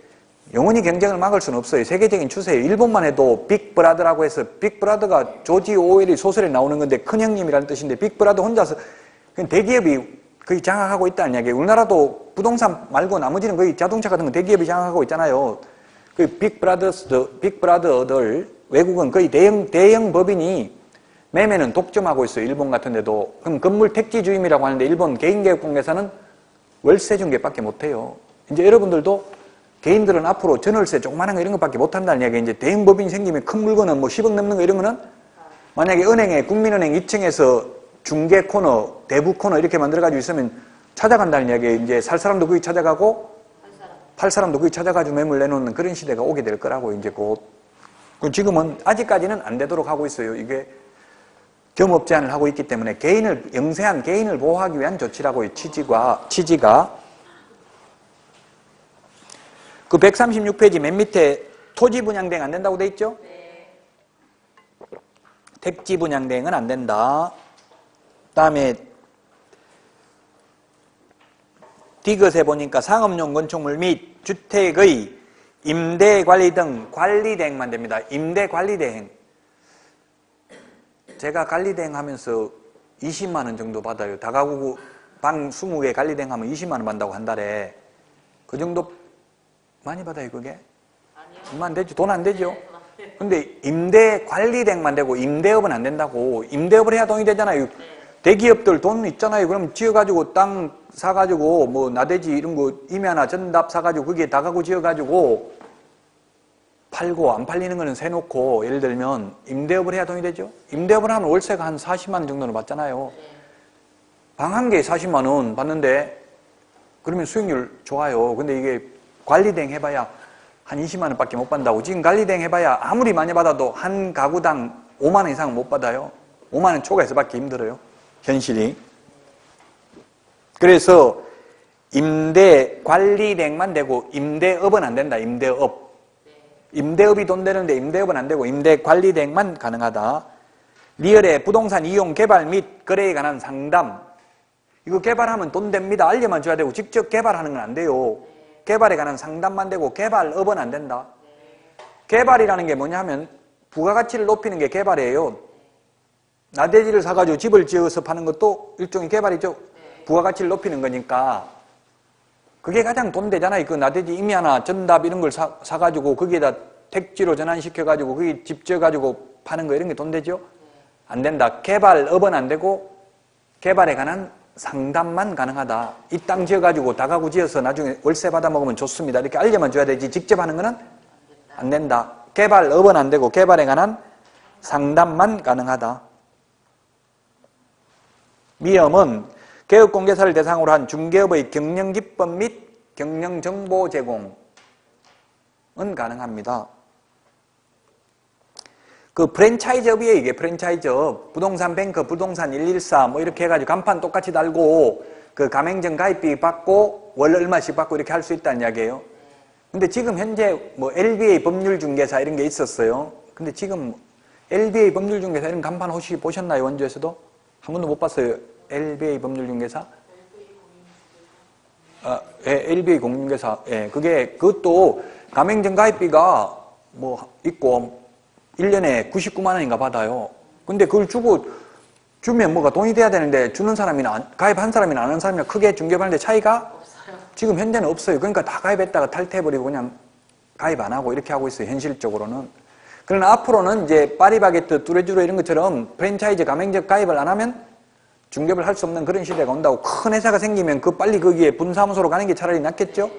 영원히 경쟁을 막을 수는 없어요. 세계적인 추세예요. 일본만 해도 빅브라더라고 해서 빅브라더가 조지 오웰이 소설에 나오는 건데 큰형님이라는 뜻인데 빅브라더 혼자서 대기업이 거의 장악하고 있다는 이야기예요. 우리나라도 부동산 말고 나머지는 거의 자동차 같은 거 대기업이 장악하고 있잖아요. 그 빅브라더들, 외국은 거의 대형 법인이 매매는 독점하고 있어요. 일본 같은 데도. 그럼 건물 택지 주임이라고 하는데 일본 개인개업공개사는 월세 중개밖에 못해요. 이제 여러분들도 개인들은 앞으로 전월세 조그마한 거 이런 것밖에 못한다는 이야기예요. 이제 대형 법인이 생기면 큰 물건은 뭐 10억 넘는 거 이런 거는 만약에 은행에 국민은행 2층에서 중개 코너, 대부 코너 이렇게 만들어가지고 있으면 찾아간다는 이야기예요. 이제 살 사람도 거기 찾아가고 팔 사람도 거기 찾아가지고 매물 내놓는 그런 시대가 오게 될 거라고 이제 곧. 지금은 아직까지는 안 되도록 하고 있어요. 이게 겸업 제한을 하고 있기 때문에 영세한 개인을 보호하기 위한 조치라고요. 취지가. 그 136페이지 맨 밑에 토지 분양대행 안 된다고 돼 있죠? 네. 택지 분양대행은 안 된다. 그다음에 디귿에 보니까 상업용 건축물 및 주택의 임대관리 등 관리대행만 됩니다. 임대관리대행. 제가 관리대행 하면서 20만 원 정도 받아요. 다가구 방 20개 관리대행 하면 20만 원 받는다고 한 달에. 그 정도 많이 받아요, 그게? 아니요. 얼마 안 되죠? 돈 안 되죠? 근데 임대관리대행만 되고 임대업은 안 된다고. 임대업을 해야 돈이 되잖아요. 대기업들 돈 있잖아요. 그럼 지어가지고 땅 사가지고 뭐 나대지 이런 거 임야나 전답 사가지고 거기에 다가구 지어가지고 팔고 안 팔리는 거는 세놓고 예를 들면 임대업을 해야 돈이 되죠. 임대업을 하면 월세가 한 40만 원 정도는 받잖아요. 방 한 개에 40만 원 받는데 그러면 수익률 좋아요. 근데 이게 관리대행 해봐야 한 20만 원밖에 못 받는다고. 지금 관리대행 해봐야 아무리 많이 받아도 한 가구당 5만 원 이상은 못 받아요. 5만 원 초과해서 받기 힘들어요. 현실이. 그래서 임대 관리대행만 되고 임대업은 안 된다. 임대업. 임대업이 돈 되는데 임대업은 안 되고 임대 관리대행만 가능하다. 리얼의 부동산 이용 개발 및 거래에 관한 상담. 이거 개발하면 돈 됩니다. 알려만 줘야 되고 직접 개발하는 건 안 돼요. 개발에 관한 상담만 되고 개발업은 안 된다. 개발이라는 게 뭐냐면 부가가치를 높이는 게 개발이에요. 나대지를 사가지고 집을 지어서 파는 것도 일종의 개발이죠. 부가가치를 높이는 거니까 그게 가장 돈 되잖아요. 그 나대지 임야나 전답 이런 걸 사가지고 거기에다 택지로 전환시켜가지고 거기 집 지어가지고 파는 거 이런 게 돈 되죠? 안 된다. 개발업은 안 되고 개발에 관한 상담만 가능하다. 이 땅 지어가지고 다가구 지어서 나중에 월세 받아 먹으면 좋습니다. 이렇게 알려만 줘야 되지 직접 하는 거는 안 된다. 개발업은 안 되고 개발에 관한 상담만 가능하다. 미엄은 개업공개사를 대상으로 한 중개업의 경영기법 및 경영정보 제공은 가능합니다. 그 프랜차이즈업이에요. 이게 프랜차이즈업. 부동산 뱅크, 부동산 114 뭐 이렇게 해가지고 간판 똑같이 달고 그 가맹점 가입비 받고 월 얼마씩 받고 이렇게 할 수 있다는 이야기예요. 근데 지금 현재 뭐 LBA 법률중개사 이런 게 있었어요. 근데 지금 LBA 법률중개사 이런 간판 혹시 보셨나요? 원주에서도? 한 번도 못 봤어요. LBA 법률중개사? LBA 공인중개사. 예, 그것도 가맹점 가입비가 뭐 있고 1년에 99만 원인가 받아요. 근데 그걸 주면 뭐가 돈이 돼야 되는데 주는 사람이나 가입한 사람이나 안 하는 사람이나 크게 중개하는데 차이가 없어요. 지금 현재는 없어요. 그러니까 다 가입했다가 탈퇴해버리고 그냥 가입 안 하고 이렇게 하고 있어요. 현실적으로는. 그러나 앞으로는 이제 파리바게뜨, 뚜레쥬르 이런 것처럼 프랜차이즈 가맹점 가입을 안 하면 중개업을 할 수 없는 그런 시대가 온다고. 큰 회사가 생기면 빨리 거기에 분사무소로 가는 게 차라리 낫겠죠?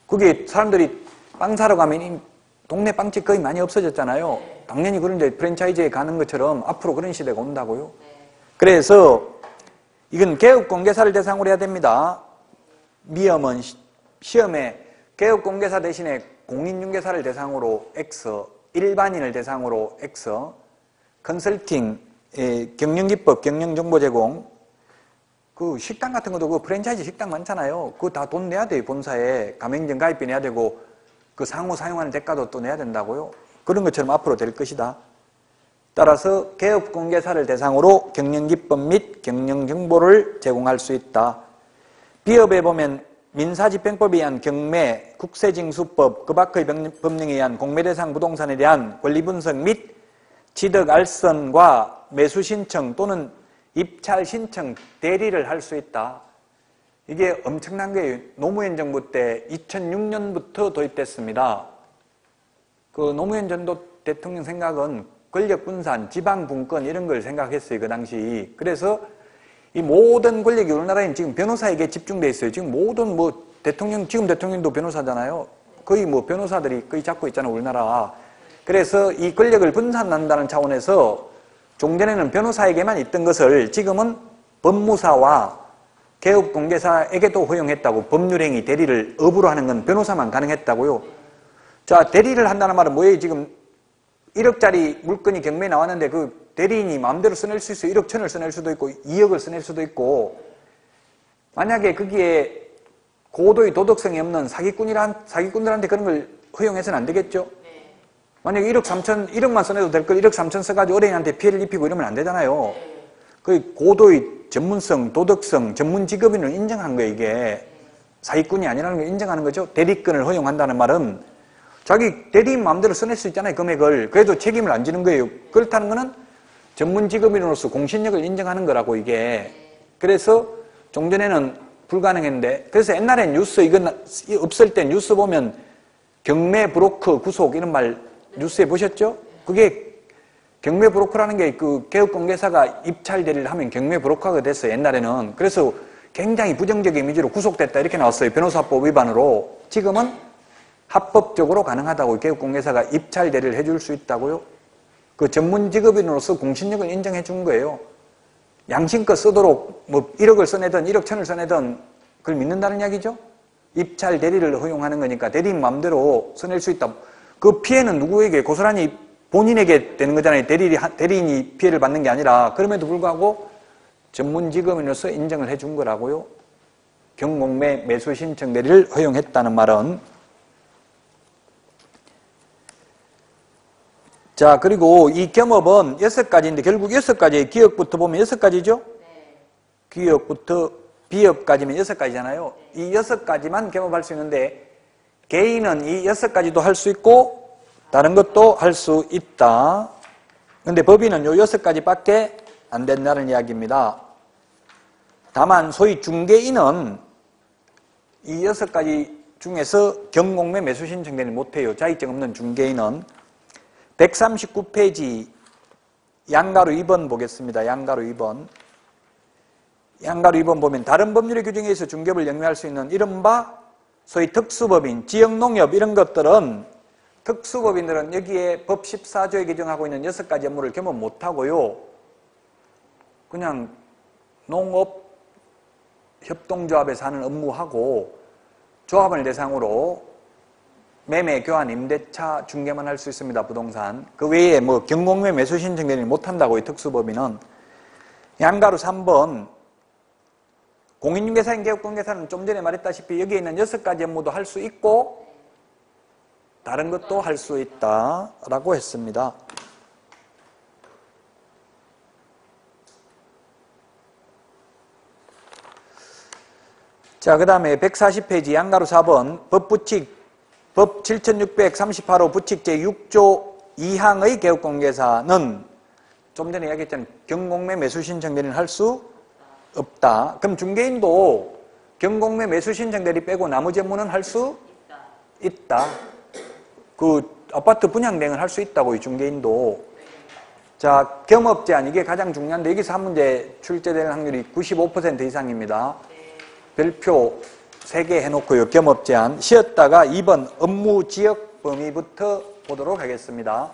그게 사람들이 빵 사러 가면 동네 빵집 거의 많이 없어졌잖아요. 당연히 그런데 프랜차이즈에 가는 것처럼 앞으로 그런 시대가 온다고요. 그래서 이건 개업공개사를 대상으로 해야 됩니다. 미엄은 시험에 개업공개사 대신에 공인중개사를 대상으로 X, 일반인을 대상으로 X, 컨설팅, 경영기법, 경영정보 제공, 그 식당 같은 것도 그 프랜차이즈 식당 많잖아요. 그거 다 돈 내야 돼요. 본사에 가맹점 가입비 내야 되고 그 상호 사용하는 대가도 또 내야 된다고요. 그런 것처럼 앞으로 될 것이다. 따라서 개업공개사를 대상으로 경영기법 및 경영정보를 제공할 수 있다. 비업에 보면 민사집행법에 의한 경매, 국세징수법, 그 밖의 법령에 의한 공매대상 부동산에 대한 권리분석 및 취득알선과 매수신청 또는 입찰신청 대리를 할 수 있다. 이게 엄청난 거예요. 노무현 정부 때 2006년부터 도입됐습니다. 그 노무현 전도 대통령 생각은 권력분산, 지방분권 이런 걸 생각했어요. 그 당시. 그래서 이 모든 권력이 우리나라에는 지금 변호사에게 집중돼 있어요. 지금 모든 지금 대통령도 변호사잖아요. 거의 변호사들이 거의 잡고 있잖아요. 우리나라. 그래서 이 권력을 분산한다는 차원에서 종전에는 변호사에게만 있던 것을 지금은 법무사와 개업공개사에게도 허용했다고. 법률행위 대리를 업으로 하는 건 변호사만 가능했다고요. 자, 대리를 한다는 말은 뭐예요? 지금 1억짜리 물건이 경매에 나왔는데 그 대리인이 마음대로 써낼 수 있어요. 1억 천을 써낼 수도 있고 2억을 써낼 수도 있고. 만약에 거기에 고도의 도덕성이 없는 사기꾼들한테 그런 걸 허용해서는 안 되겠죠? 만약에 1억만 써내도 될 걸 1억 3천 써가지고 어린이한테 피해를 입히고 이러면 안 되잖아요. 그 고도의 전문성, 도덕성, 전문 직업인을 인정한 거예요, 이게. 사기꾼이 아니라는 걸 인정하는 거죠. 대리권을 허용한다는 말은 자기 대리인 마음대로 써낼 수 있잖아요, 금액을. 그래도 책임을 안 지는 거예요. 그렇다는 거는 전문 직업인으로서 공신력을 인정하는 거라고, 이게. 그래서 종전에는 불가능했는데, 그래서 옛날엔 뉴스, 이건 없을 때 뉴스 보면 경매 브로커 구속 이런 말 뉴스에 보셨죠? 그게 경매 브로커라는 게 그 개업공개사가 입찰 대리를 하면 경매 브로커가 됐어요, 옛날에는. 그래서 굉장히 부정적인 이미지로 구속됐다 이렇게 나왔어요. 변호사법 위반으로. 지금은 합법적으로 가능하다고 개업공개사가 입찰 대리를 해줄 수 있다고요. 그 전문 직업인으로서 공신력을 인정해 준 거예요. 양심껏 쓰도록 뭐 1억을 써내든 1억 1천을 써내든 그걸 믿는다는 이야기죠. 입찰 대리를 허용하는 거니까 대리인 마음대로 써낼 수 있다. 그 피해는 누구에게? 고스란히 본인에게 되는 거잖아요. 대리인이 피해를 받는 게 아니라. 그럼에도 불구하고 전문 직업인으로서 인정을 해준 거라고요. 경공매 매수 신청 대리를 허용했다는 말은. 자, 그리고 이 겸업은 6가지인데 결국 6가지의 기업부터 보면 6가지죠? 네. 기업부터 비업까지면 6가지잖아요. 이 6가지만 겸업할 수 있는데 개인은 이 6가지도 할 수 있고 다른 것도 할 수 있다. 근데 법인은 요 6가지밖에 안 된다는 이야기입니다. 다만 소위 중개인은 이 6가지 중에서 경공매 매수 신청대리를 못해요. 자격증 없는 중개인은. 139페이지 양가로 2번 보겠습니다. 양가로 2번. 양가로 2번 보면 다른 법률의 규정에 의해서 중개업을 영위할 수 있는 이른바 소위 특수법인, 지역농협 이런 것들은 특수법인들은 여기에 법 14조에 규정하고 있는 6가지 업무를 겸업 못하고요. 그냥 농업 협동조합에서 하는 업무하고 조합을 대상으로 매매, 교환, 임대차 중개만 할 수 있습니다. 부동산. 그 외에 뭐 경공매 매수 신청 대리를 못한다고요. 특수법인은. 양가로 3번 공인중개사인 개업공개사는 좀 전에 말했다시피 여기에 있는 6가지 업무도 할 수 있고 다른 것도 할 수 있다라고 했습니다. 자, 그 다음에 140페이지 양가로 4번 법 7638호 부칙 제6조 2항의 개업공개사는 좀 전에 이야기했잖아요. 경공매 매수 신청 대리는 할 수 없다. 그럼 중개인도 경공매 매수 신청 대리 빼고 나머지 업무는 할 수 있다. 그 아파트 분양 대행을 할 수 있다고 이 중개인도. 자, 겸업 제한 이게 가장 중요한데 여기서 한 문제 출제되는 확률이 95% 이상입니다. 별표 3개 해놓고요. 겸업 제한. 쉬었다가 2번 업무 지역 범위부터 보도록 하겠습니다.